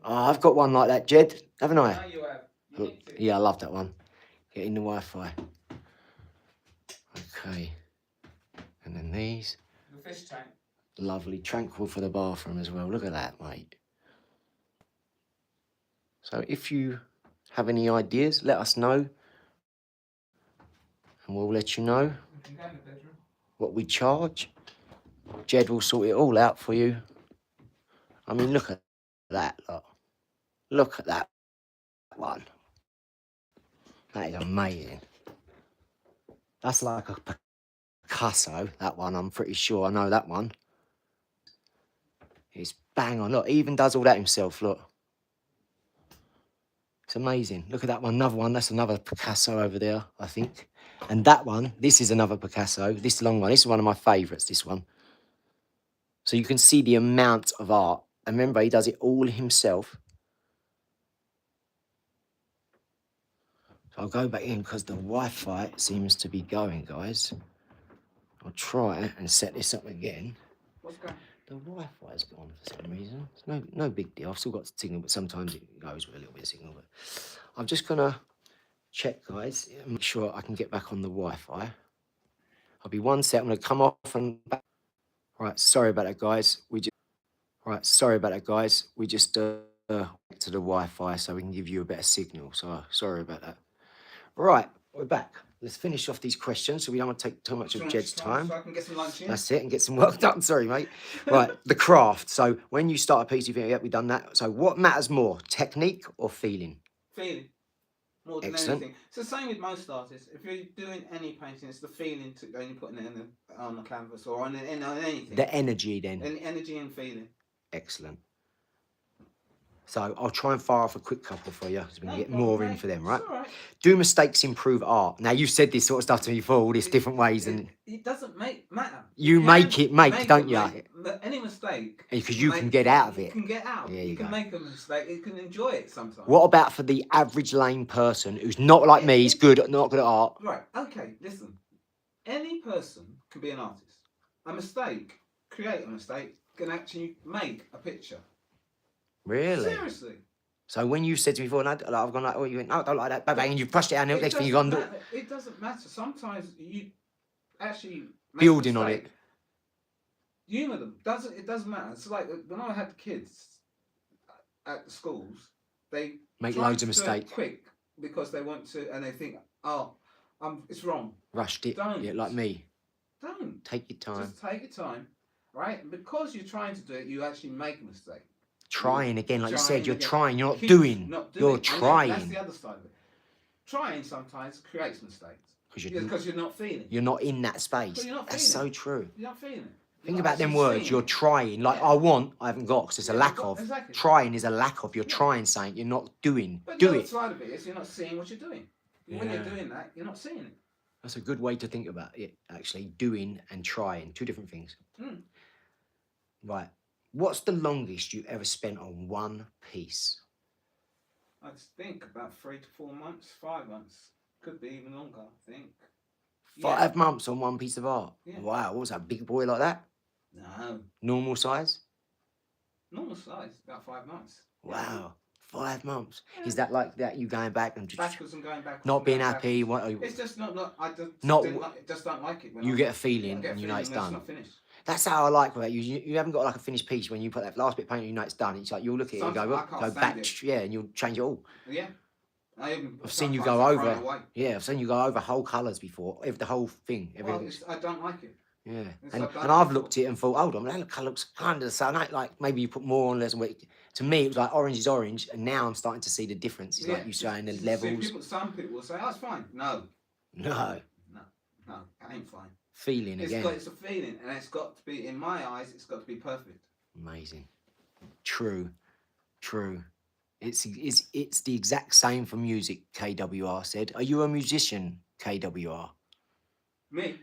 Oh, I've got one like that, Jed. Haven't I? No, you have. You need to. Yeah, I love that one. Get in the Wi-Fi. Okay. And then these. The fish tank. Lovely. Tranquil for the bathroom as well. Look at that, mate. So if you have any ideas, let us know. And we'll let you know what we charge. Jed will sort it all out for you. I mean, look at that. Look at that one. That is amazing. That's like a Picasso, that one, I'm pretty sure. I know that one. It's bang on. Look, he even does all that himself, look. It's amazing. Look at that one, another one. That's another Picasso over there, I think. And that one, this is another Picasso. This long one, this is one of my favourites, this one. So you can see the amount of art. And remember, he does it all himself. So I'll go back in because the Wi-Fi seems to be going, guys. I'll try and set this up again. What's going? The Wi-Fi's gone for some reason. It's no big deal. I've still got signal, but sometimes it goes with a little bit of signal. But I'm just gonna check, guys, and make sure I can get back on the Wi-Fi. I'll be 1 sec. I'm gonna come off and back. Right, sorry about that, guys. We just to the Wi-Fi so we can give you a better signal. So sorry about that. Right, we're back. Let's finish off these questions so we don't want to take too much of Jed's time. So I can get some lunch in. That's it, and get some work done. Sorry, mate. Right, the craft. So when you start a piece, you think, yeah, we've done that. So what matters more, technique or feeling? Feeling. More than anything. It's the same with most artists. If you're doing any painting, it's the feeling when you're putting it on the canvas or on anything. The energy then. And energy and feeling. Excellent. So I'll try and fire off a quick couple for you so we can get more in for them, right? Right? Do mistakes improve art? Now, you've said this sort of stuff to me before, all these different ways. And it doesn't matter. You make it, don't you? Any mistake. Because you can get out of it. You can get out. Yeah, you can make a mistake. You can enjoy it sometimes. What about for the average lame person who's not like me, he's not good at art? Right, okay, listen. Any person can be an artist. A mistake, create a mistake, can actually make a picture. Really? Seriously. So when you said to me before, I've gone like, oh, you went, no, I don't like that, bang, bang, and you pushed it down, next thing you've gone. It doesn't matter. Sometimes you actually make building on it. Humour them. It doesn't matter. It's like when I had kids at the schools, they make loads of mistakes quick because they want to, and they think, it's wrong. Rushed it. Don't. Yeah, like me. Don't. Take your time. Just take your time, right? And because you're trying to do it, you actually make a mistake. Trying again, like you said, you're again. trying, you're not Keep doing. Not You're And that's trying. the other side of it. Trying sometimes creates mistakes. Because You're not feeling. you're not in that space. But you're not That's feeling so true. You're not feeling it. Think You're not about them actually words. seeing You're it. trying. Like, Yeah. I want, I haven't got, because it's a Yeah, lack you've got- of. exactly. Trying is a lack of. You're Yeah. trying something, you're not doing. But Do the it. other side of it is you're not seeing what you're doing. When you're Yeah. doing that, you're not seeing it. That's a good way to think about it, actually. Doing and trying. Two different things. Mm. Right. What's the longest you ever spent on one piece? I think about 3 to 4 months, 5 months. Could be even longer, I think. 5 months on one piece of art? Yeah. Wow. What was that, big boy like that? No. Normal size? Normal size, about 5 months. Wow. 5 months. Yeah. Is that like that, you going back and just Backwards and going backwards. not and being going happy? backwards. What, It's just not I just, Not- just don't like it. When you I get a feeling I get a and you know it's feeling done. not finished. That's how I like about you. You haven't got like a finished piece. When you put that last bit of paint, you know it's done. It's like you'll look at it and Sometimes go, I can't go stand back, it. yeah, and you'll change it all. Yeah. I've seen you sometimes go I throw it over, away. yeah, I've seen you go over whole colours before, the whole thing, Well, everything. I don't like it. Yeah, It's and, like that and I've before. looked at it and thought, hold on, that colour looks kind of the same. Like maybe you put more on, less. To me, it was like orange is orange, and now I'm starting to see the difference. It's like you saying the See, levels. some people will say, "Oh, it's fine." No, No, it ain't fine. feeling again. It's a feeling, and it's got to be, in my eyes, it's got to be perfect. Amazing. True. It's the exact same for music, KWR said. Are you a musician, KWR? Me,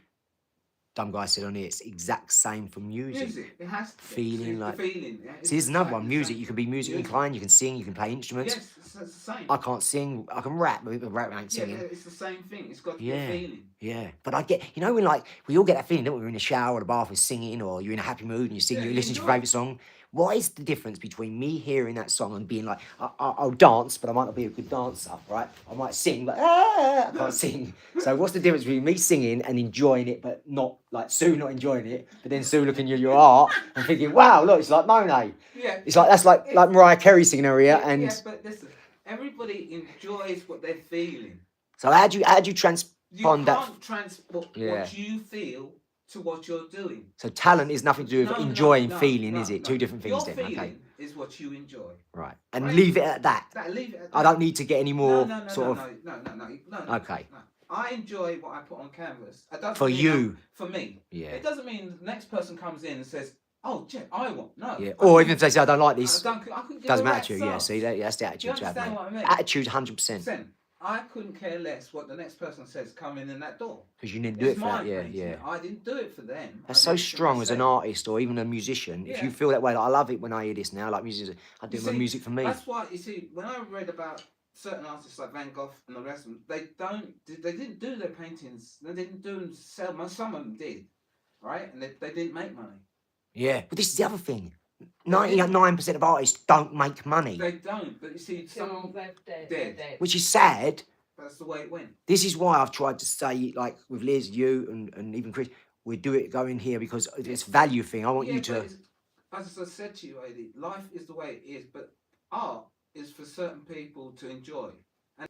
Dumb guy said on here, it's exact same for music. it has to be. Feeling See, like- the feeling. Yeah, it's See, there's another the one, same- music. You can be music Music. inclined, you can sing, you can play instruments. Yes, it's the same. I can't sing, I can rap, but rap ain't Yeah, singing. it's the same thing. It's got to Yeah. be a feeling. Yeah, but I get, you know, when like, we all get that feeling, don't we? We're in the shower or the bath, we're singing, or you're in a happy mood and you're singing, Yeah, you you listen to your enjoy it. favourite song. What is the difference between me hearing that song and being like, I'll dance, but I might not be a good dancer, right? I might sing, but I can't sing. So what's the difference between me singing and enjoying it, but not, like Sue not enjoying it, but then Sue looking at your art and thinking, wow, look, it's like Monet. Yeah. It's like, that's like Mariah Carey singing her ear, and... Yeah, but listen, everybody enjoys what they're feeling. So how do you You transpond that? can't transport Yeah. what you feel to what you're doing. So talent is nothing to do with enjoying, feeling, is it? Two different things Your then, feeling okay. is what you enjoy. Right. And Right. leave it at that. Leave it at that. I don't need to get any more no, sort of... No. Okay. No. I enjoy what I put on canvas. It doesn't For mean you. For me. Yeah. It doesn't mean the next person comes in and says, "Oh, Jeff, I want." No. Yeah. I Or couldn't- even if they say, I don't like I this, couldn't give doesn't a matter rat's to you. Yeah, ass. see, that's the Do you attitude to have, understand mate. what I mean? Attitude, 100%. Listen, I couldn't care less what the next person says coming in that door. Because you didn't do It's it for that, my yeah, painting. yeah. I didn't do it for them. That's I so did it for strong as an myself. artist or even a musician. If you Yeah. feel that way, like, I love it when I hear this now, like musicians, I do You my see, music for me. That's why, you see, when I read about certain artists like Van Gogh and the rest of them, they didn't do their paintings. They didn't do them to sell. Some of them did, right? And they didn't make money. Yeah. But this is the other thing. 99% of artists don't make money, They don't. But you see, some They're dead. dead. which is sad. That's the way it went. This is why I've tried to say, like with Liz, you, and even Chris, we do it going here because it's a value thing. I want you to... But as I said to you, Adi, life is the way it is, but art is for certain people to enjoy. And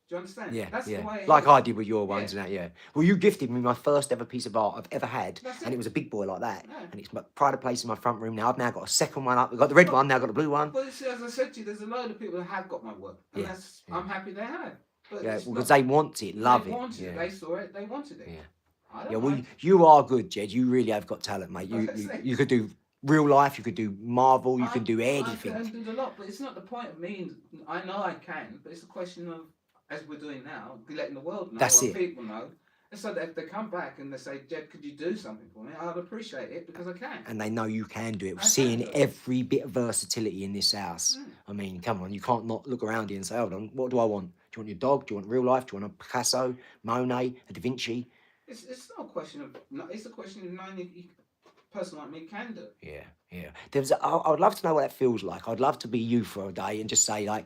do you understand? Yeah, That's yeah. the way it Like is. I did with your ones Yeah. and that, yeah. Well, you gifted me my first ever piece of art I've ever had, That's and it. it was a big boy like that. Yeah. And it's my pride of place in my front room now. I've now got a second one up. We've got the red one, now got the blue one. Well, see, as I said to you, there's a load of people that have got my work, and Yeah, yeah. I'm happy they have. But Yeah, it's because not- they want it, love they it. wanted Yeah. it. They saw it. They wanted it. Yeah. I don't Yeah, well, mind. you are good, Jed. You really have got talent, mate. That's it. You could do real life, you could do Marvel, you I- could do I anything. can do a lot, but it's not the point of me. I know I can, but it's a question of, as we're doing now, letting the world know, That's and it. people know. And so that if they come back and they say, "Jed, could you do something for me?" I'd appreciate it because I can. And they know you can do it. I Seeing can do it. every bit of versatility in this house. Mm. I mean, come on, you can't not look around here and say, hold on, what do I want? Do you want your dog? Do you want real life? Do you want a Picasso, Monet, a Da Vinci? It's not a question of. No, it's a question of knowing if a person like me can do it. Yeah, yeah. I would love to know what that feels like. I'd love to be you for a day and just say, like,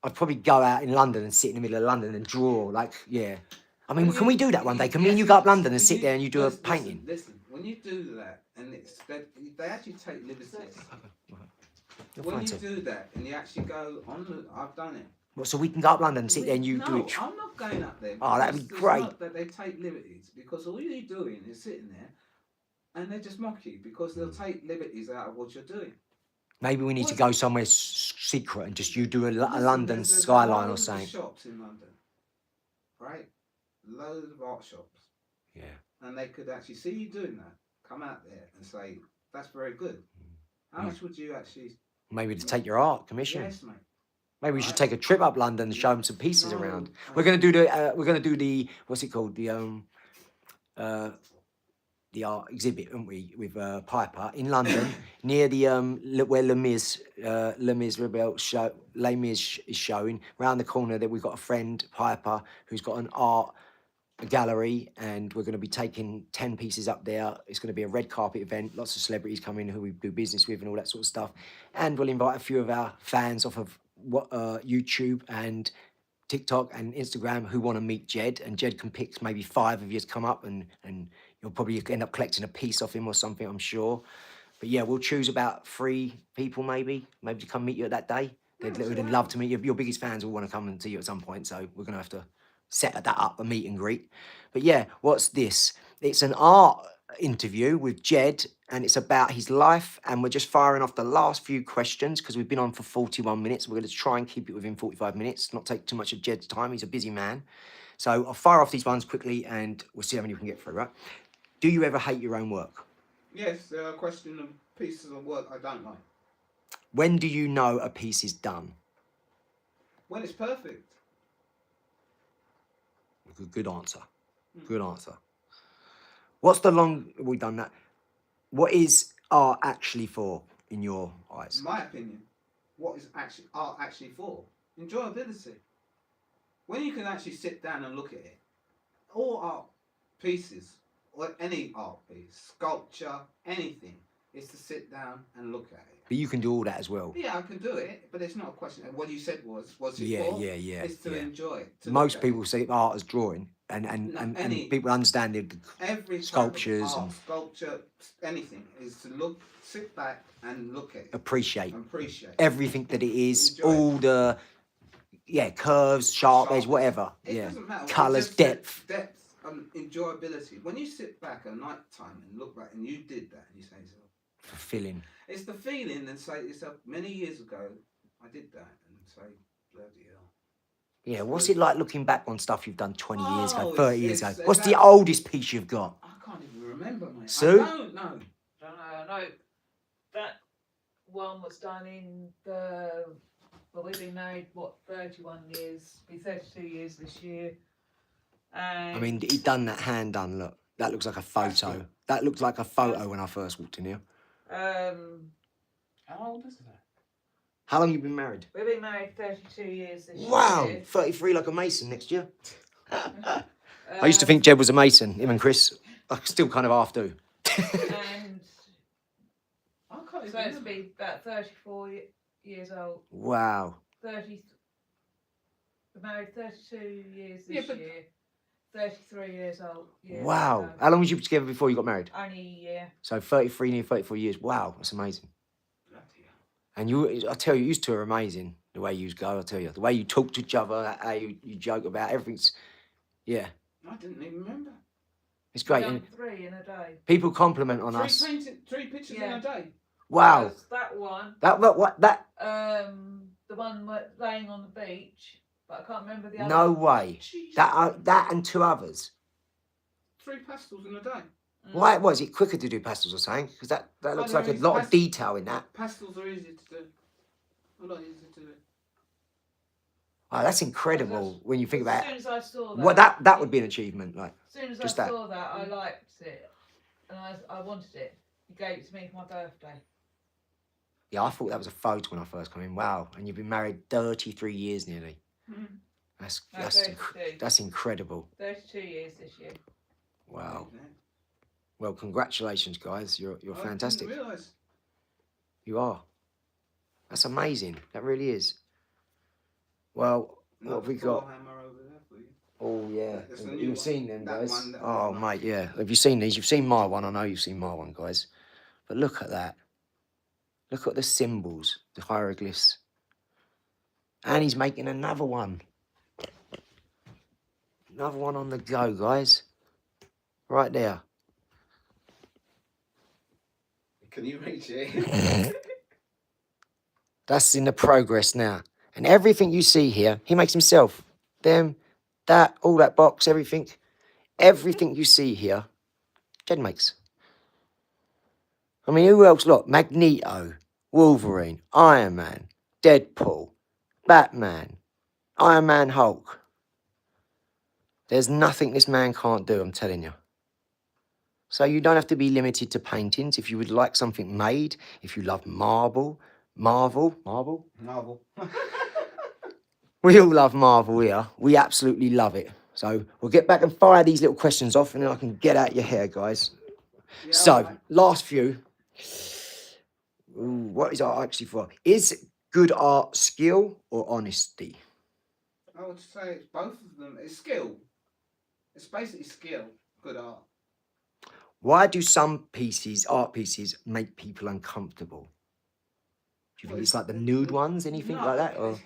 I'd probably go out in London and sit in the middle of London and draw. Like, yeah. I mean, can we do that one day? Can me and you go up London and sit there and you do a painting? Listen, when you do that, and they actually take liberties. You're When fine, you sir. do that, and you actually go on, I've done it. Well, so we can go up London and sit there and you do it. I'm not going up there. Oh, that'd be because it's great. not that they take liberties, because all you're doing is sitting there, and they just mock you because they'll take liberties out of what you're doing. Maybe we need to go somewhere secret and just you do a Listen, London there's skyline or loads of something. shops in London, right? Loads of art shops. Yeah. And they could actually see you doing that, come out there and say, that's very good. How much would you actually... Maybe to take your art commission. Yes, mate. Maybe we should take a trip up London and show them some pieces No, around. I We're gonna do the what's it called, the art exhibit, aren't we, with Piper in London near the where Les Rebels show. Les Mis is showing round the corner. That we've got a friend Piper who's got an art gallery, and we're going to be taking 10 pieces up there. It's going to be a red carpet event. Lots of celebrities coming who we do business with and all that sort of stuff. And we'll invite a few of our fans off of YouTube and TikTok and Instagram who want to meet G.E.D, and G.E.D can pick maybe 5 of you to come up, and you'll probably end up collecting a piece off him or something, I'm sure. But yeah, we'll choose about 3 people maybe to come meet you at that day. They'd love to meet you. Your biggest fans will want to come and see you at some point, so we're going to have to set that up, a meet and greet. But yeah, what's this? It's an art interview with G.E.D, and it's about his life, and we're just firing off the last few questions because we've been on for 41 minutes. We're going to try and keep it within 45 minutes, not take too much of G.E.D's time. He's a busy man. So I'll fire off these ones quickly and we'll see how many we can get through, right? Do you ever hate your own work? Yes, there are question of pieces of work I don't like. When do you know a piece is done? When it's perfect. Good answer. Good answer. What's the we've done that. What is art actually for in your eyes? In my opinion, what is art actually for? Enjoyability. When you can actually sit down and look at it, all art pieces, or any art piece, sculpture, anything, is to sit down and look at it. But you can do all that as well. Yeah, I can do it, but it's not a question. What you said was it Yeah, for? yeah, yeah. It's to enjoy it. Most people see art as drawing, and people understand the every sculptures type of art, and sculpture, anything is to sit back and look at it. Appreciate everything that it is, Enjoy all it. the curves, sharp edge, whatever. It doesn't matter. Colours, Just depth. Depth and enjoyability. When you sit back at night time and look back and you did that and you say to yourself, Fulfilling. it's the feeling, and say to yourself, many years ago I did that, and say, bloody hell. Yeah, what's it like looking back on stuff you've done 20 years ago, 30 years ago? it's What's the oldest piece you've got? I can't even remember, mate. Sue? I don't know. I know that one was done in we've been married 31 years, be 32 years this year. And I mean, he done that hand done, look. That looks like a photo. That looked like a photo when I first walked in here. How old is that? How long have you been married? we've been married 32 years this Wow, year. 33 like a mason next year. I used to think G.E.D was a mason, him and Chris. I still kind of half do. And I can't so it's been about 34 years old. Wow. We're married 32 years Yeah, this but- year. 33 years old. years Wow. ago. How long was you together before you got married? Only a year. So 33, near 34 years. Wow, that's amazing. Bloody hell. And I tell you, you two are amazing. The way you go, I tell you. The way you talk to each other, how you joke about everything's, yeah. I didn't even remember. It's great. Done And 3 in a day. people compliment on us. Three pictures in Yeah. a day. Wow. That's that one. That The one laying on the beach, but I can't remember the other. no way. Jeez. That and 2 others. 3 pastels in a day. Why was it quicker to do pastels or something? Because that looks no, like a it's lot of detail in that. Pastels are easy to do. A lot easier to do. Oh, that's incredible when you think about As it. soon as I saw that. What that would be an achievement, like. As soon as just I that. saw that, I liked it, and I wanted it. He gave it to me for my birthday. Yeah, I thought that was a photo when I first came in. Wow, and you've been married 33 years nearly. Mm. That's incredible. 32 years this year. Wow. Well, congratulations, guys. You're fantastic. I didn't realise. You are. That's amazing. That really is. Well, what have we got? Hammer over there for you. Oh yeah, That's the new you've one. seen them, That guys. one, that Oh one. mate, yeah. Have you seen these? You've seen my one. I know you've seen my one, guys. But look at that. Look at the symbols, the hieroglyphs. And he's making another one. Another one on the go, guys. Right there. Can you reach it? That's in the progress now. And everything you see here, he makes himself. Them, that, all that box, everything. Everything you see here, Jed makes. I mean, who else? Look, Magneto, Wolverine, Iron Man, Deadpool, Batman, Iron Man, Hulk. There's nothing this man can't do, I'm telling you. So you don't have to be limited to paintings. If you would like something made, if you love Marvel. We all love Marvel here. We absolutely love it. So we'll get back and fire these little questions off and then I can get out your hair, guys. Yeah, So, alright. last few. Ooh, what is art actually for? Is good art skill or honesty? I would say it's both of them. It's skill. It's basically skill. Good art. Why do some art pieces, make people uncomfortable? Do you think Well, it's like the nude ones, anything no, like that? Or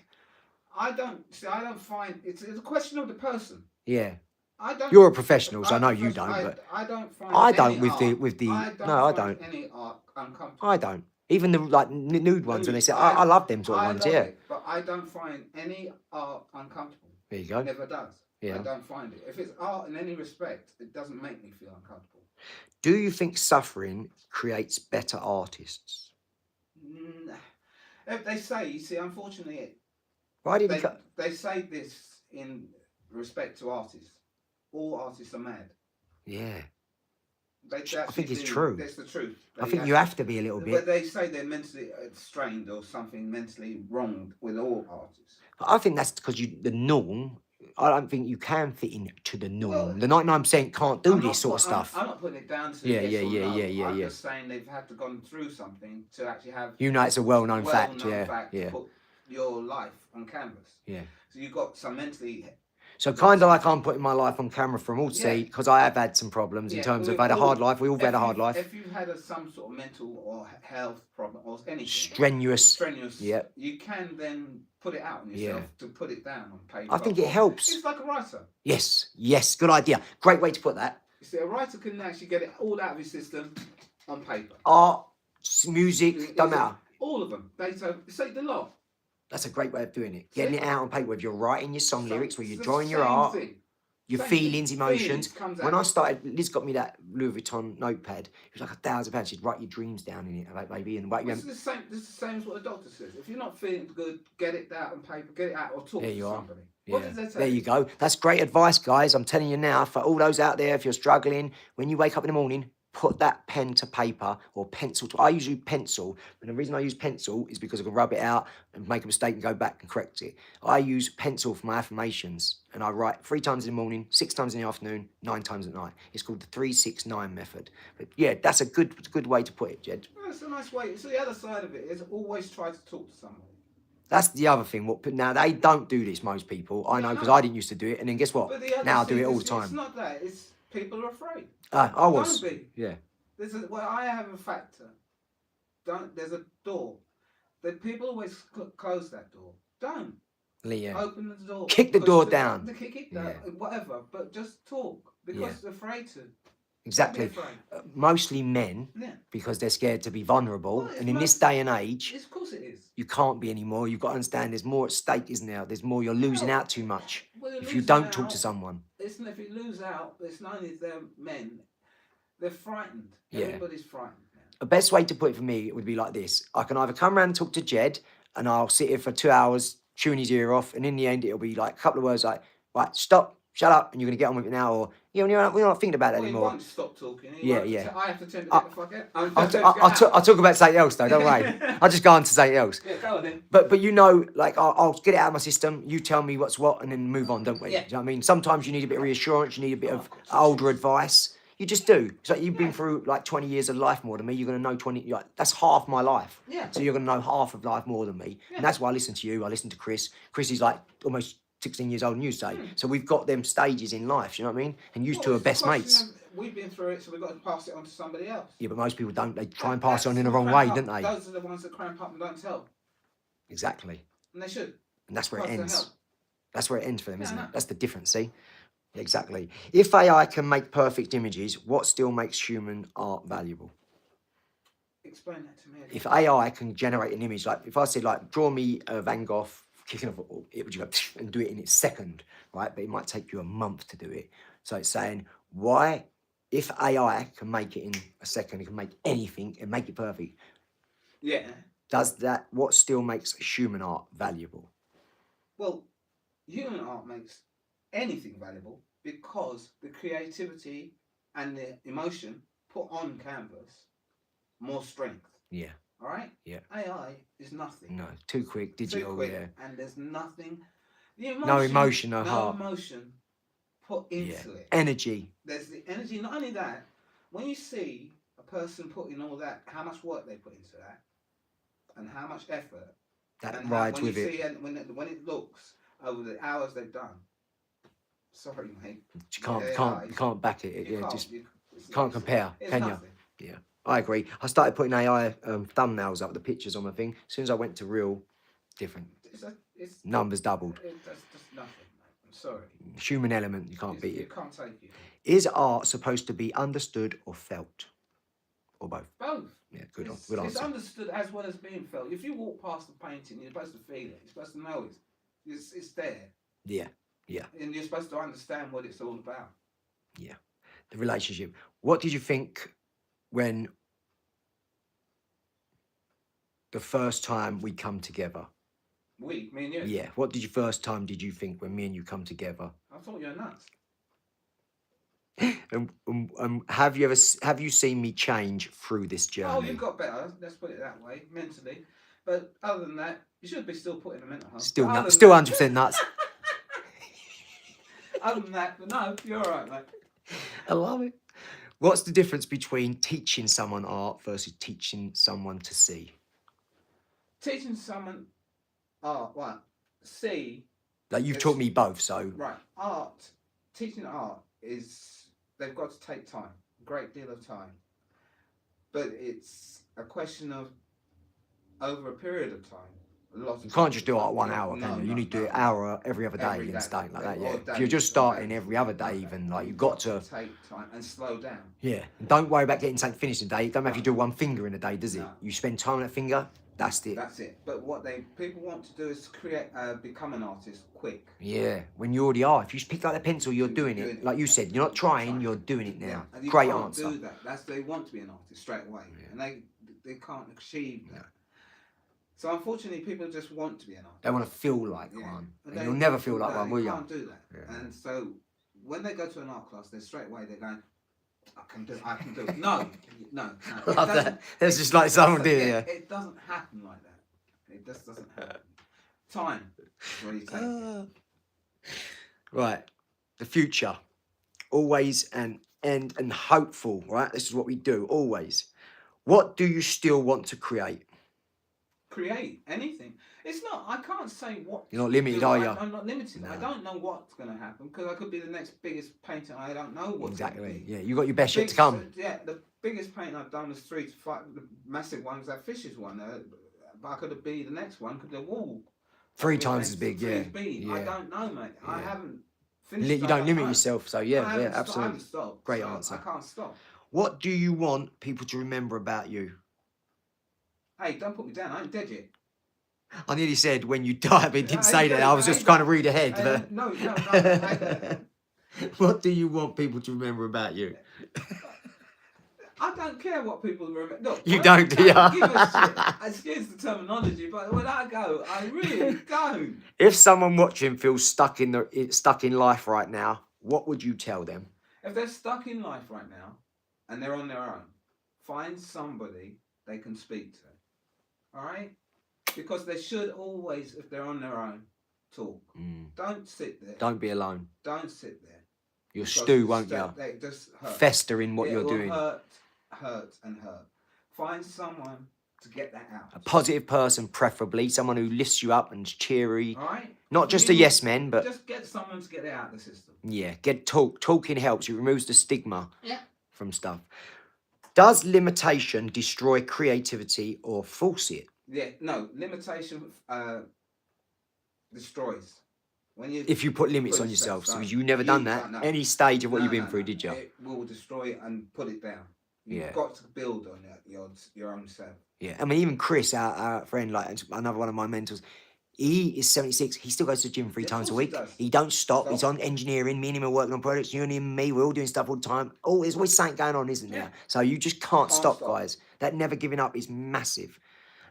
I don't find it's a question of the person. yeah, I don't. you're a professional, so I know you don't. But I don't find. I any don't with art, the. I don't No, I find don't. any art uncomfortable. I don't. Even the like nude ones when they say, Nude. I love them sort of I ones. love Yeah. it, but I don't find any art uncomfortable. There you go. Never does. Yeah. I don't find it. If it's art in any respect, it doesn't make me feel uncomfortable. Do you think suffering creates better artists? If they say, you see, unfortunately, Why did he cut? they say this in respect to artists. All artists are mad. Yeah. I think it's true. That's the truth. I think you have to be a little But bit. they say they're mentally strained or something mentally wrong with all artists. I think that's because the norm. I don't think you can fit into the norm. Well, The 99% can't do this sort of stuff. I'm not putting it down to Yeah, yes or no. I'm yeah. just saying they've had to gone through something to actually have. You know, it's a well-known fact. Yeah, to put your life on canvas. Yeah. So you've got some mentally. So kind of like I'm putting my life on camera from all to see, because I have had some problems in terms of had a hard life. We all had a hard life. If you've had some sort of mental or health problem or anything strenuous, yeah, you can then put it out on yourself to put it down on paper. I think it helps. It's like a writer. Yes, good idea. Great way to put that. You see, a writer can actually get it all out of his system on paper. Art, music, don't matter. All of them. They say the lot. That's a great way of doing it. Getting it out on paper, whether you're writing your song lyrics, where you're drawing your art, your feelings, emotions. When I started, Liz got me that Louis Vuitton notepad. It was like £1,000. She'd write your dreams down in it, like baby, and write your. This is the same as what the doctor says. If you're not feeling good, get it out on paper, get it out, or talk to somebody. What does they say? There you go. That's great advice, guys. I'm telling you now, for all those out there, if you're struggling, when you wake up in the morning, put that pen to paper or pencil to. I usually pencil, and the reason I use pencil is because I can rub it out and make a mistake and go back and correct it. I use pencil for my affirmations, and I write 3 times in the morning, 6 times in the afternoon, 9 times at night. It's called the 3-6-9 method. But yeah, that's a good way to put it, Jed. Well, it's a nice way. So the other side of it is always try to talk to somebody. That's the other thing. Now, they don't do this, most people. I know, because I didn't used to do it. And then guess what? Now I do it all the time. It's not that. It's people are afraid. I was. Don't be. Yeah. I have a factor. There's a door. People always close that door. Don't. Yeah. Open the door. Kick the door down. Kick it down. Whatever. But just talk. Because they're afraid to. Exactly. Mostly men, because they're scared to be vulnerable. Well, and in this day and age, of course it is. You can't be anymore. You've got to understand there's more at stake, isn't there? There's more. You're losing out too much if you don't talk to someone. If you lose out, it's not only them men, they're frightened. Everybody's frightened now. The best way to put it for me would be like this. I can either come around and talk to Jed, and I'll sit here for 2 hours, chewing his ear off, and in the end, it'll be like a couple of words like, right, stop, shut up, and you're going to get on with it now, or, we're not thinking about it anymore. You won't stop talking. Yeah. I have to tend to get the fuck out. I'll talk about something else, though, don't worry. I'll just go on to something else. Yeah, go on then. But like, I'll get it out of my system, you tell me what's what, and then move on, don't we? Yeah. Do you know what I mean? Sometimes you need a bit of reassurance, you need a bit of older advice. You just do. It's like you've been through like 20 years of life more than me. You're going to know 20, that's half my life. Yeah. So you're going to know half of life more than me. Yeah. And that's why I listen to you. I listen to Chris. Chris is like almost 16 years older than you, say. So we've got them stages in life, you know what I mean? And you two are best mates. We've been through it, so we've got to pass it on to somebody else. Yeah, but most people don't. They try and pass it on in the wrong way, don't they? Those are the ones that cramp up and don't tell. Exactly. And they should. And that's where it ends. That's where it ends for them, isn't it? No. That's the difference, see? Exactly. If AI can make perfect images, what still makes human art valuable? Explain that to me again. If AI can generate an image, like if I said, like, draw me a Van Gogh kicking a football, it would just go and do it in its second, right? But it might take you a month to do it. So it's saying, why, if AI can make it in a second, it can make anything and make it perfect, Yeah. does that, what still makes human art valuable? Well, human art makes anything valuable because the creativity and the emotion put on canvas more strength. Yeah. All right. Yeah. AI is nothing. No, too quick, digital. Too quick, yeah. and there's nothing. No emotion, no heart. emotion put into it. Energy. There's the energy. Not only that, when you see a person putting all that, how much work they put into that, and how much effort, That and rides when with you it. see it, when it looks over the hours they've done. Sorry, mate. You can't back it. You Yeah, can't, just you can't compare, it's can you? nothing. Yeah, I agree. I started putting AI thumbnails up, the pictures on my thing. As soon as I went to real, different. It's Numbers doubled. That's just nothing, mate. I'm sorry. Human element, you can't beat You it. can't take it. Is art supposed to be understood or felt? Or both? Both. Yeah, good It's answer. understood as well as being felt. If you walk past the painting, you're supposed to feel it. You're supposed to know it. It's there. Yeah, yeah. And you're supposed to understand what it's all about. Yeah. The relationship. What did you think when the first time we come together? Me and you. Yeah. What did you first time did you think when me and you come together? I thought you were nuts. Have you seen me change through this journey? Oh, you got better. Let's put it that way, mentally. But other than that, you should be still putting a mental health. Still nuts. Still 100% nuts. Other than that, but no, you're all right, mate. I love it. What's the difference between teaching someone art versus teaching someone to see? Teaching someone art, right? See. Like you've taught me both, so right. Teaching art is they've got to take time, a great deal of time. But it's a question of over a period of time. You can't just do art 1 hour, can you? You need to do it hour every other day and stuff like that. Yeah. If you're just starting every other day, even like you've got to take time and slow down. Yeah. And don't worry about getting something finished in a day. It don't matter if you do one finger in a day, does it? No. You spend time on that finger. That's it. That's it. But what people want to do is create, become an artist quick. Yeah. When you already are. If you just pick up the pencil, you're doing it. Like you said, you're not trying. You're doing it now. And you Great can't answer. do that. They want to be an artist straight away, and they can't achieve that. So unfortunately, people just want to be an artist. They want to feel like one, and you'll never feel like one, will you? Can't do that. Yeah. And so when they go to an art class, they're straight away they're going, I can do it. No. I love that. It's just like someone did it. It doesn't happen like that. It just doesn't happen. Time is where you take it. Right. The future. Always and hopeful, right? This is what we do, always. What do you still want to create? Create anything. It's not, I can't say what. You're not limited, are you? I'm not limited. No. I don't know what's going to happen because I could be the next biggest painter. I don't know what's Exactly. Be. Yeah, you got your best yet to come. Yeah, the biggest painting I've done was 3 to 5. The massive one was that Fisher's one. But I could be the next one. Could the wall 3 times as big, yeah. I don't know, mate. Yeah. I haven't finished. You don't limit yourself, so yeah, absolutely. I haven't stopped. Great answer. I can't stop. What do you want people to remember about you? Hey, don't put me down. I ain't dead yet. I nearly said when you die, but didn't say that. I was just trying to read ahead. No. What do you want people to remember about you? I don't care what people remember. Look, You don't, do you? Give a shit. Excuse the terminology, but when I go, I really don't. If someone watching feels stuck in life right now, what would you tell them? If they're stuck in life right now and they're on their own, find somebody they can speak to. All right? Because they should always, if they're on their own, talk. Don't sit there. Don't be alone. Don't sit there. You'll stew, won't you? They just hurt. Fester in what you're doing. Hurt. Find someone to get that out. A positive person, preferably. Someone who lifts you up and's cheery. All right? Not just a yes man, but... Just get someone to get it out of the system. Yeah, talking helps. It removes the stigma from stuff. Does limitation destroy creativity or force it? Yeah, no. Limitation destroys. If you put limits on yourself, so you never done that. Any stage of what you've been through, did you? It will destroy and put it down. You've Yeah. got to build on that, your own self. Yeah, I mean, even Chris, our friend, like another one of my mentors, he is 76. He still goes to the gym 3 Yeah, of times a course he week. does. He don't stop. He's Stop. on engineering. Me and him are working on projects. You and him, me, we're all doing stuff all the time. Oh, there's always something going on, isn't there? Yeah. So you just can't stop, guys. That never giving up is massive.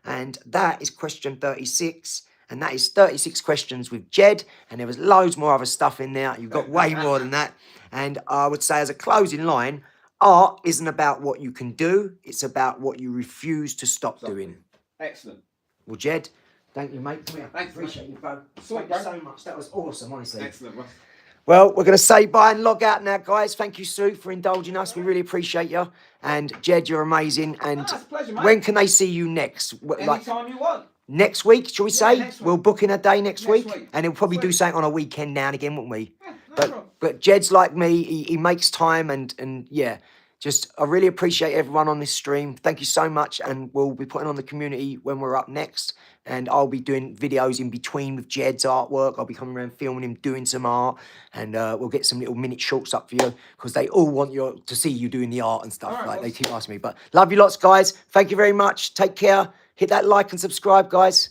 And that is question 36. And that is 36 questions with G.E.D. And there was loads more other stuff in there. You've got way more than that. And I would say, as a closing line, art isn't about what you can do. It's about what you refuse to stop doing. Excellent. Well, G.E.D, thank you, mate. Come here. Thanks, Appreciate you, bro. Sweet, Thank you bro. so much. That was awesome, honestly. Excellent, Ross. Well, we're going to say bye and log out now, guys. Thank you, Sue, for indulging us. We really appreciate you. And G.E.D, you're amazing. And it's a pleasure, mate. when can they see you next? Anytime you want. Next week, shall we say? Next week. We'll book in a day next week. week. And he'll probably do Sweet. something on a weekend now and again, won't we? Yeah, no problem. But Jed's like me, he makes time and yeah, just I really appreciate everyone on this stream. Thank you so much, and we'll be putting on the community when we're up next. And I'll be doing videos in between with Jed's artwork. I'll be coming around filming him doing some art, and we'll get some little minute shorts up for you because they all want you to see you doing the art and stuff. All right, like they boss. keep asking me. But love you lots, guys. Thank you very much. Take care. Hit that like and subscribe, guys.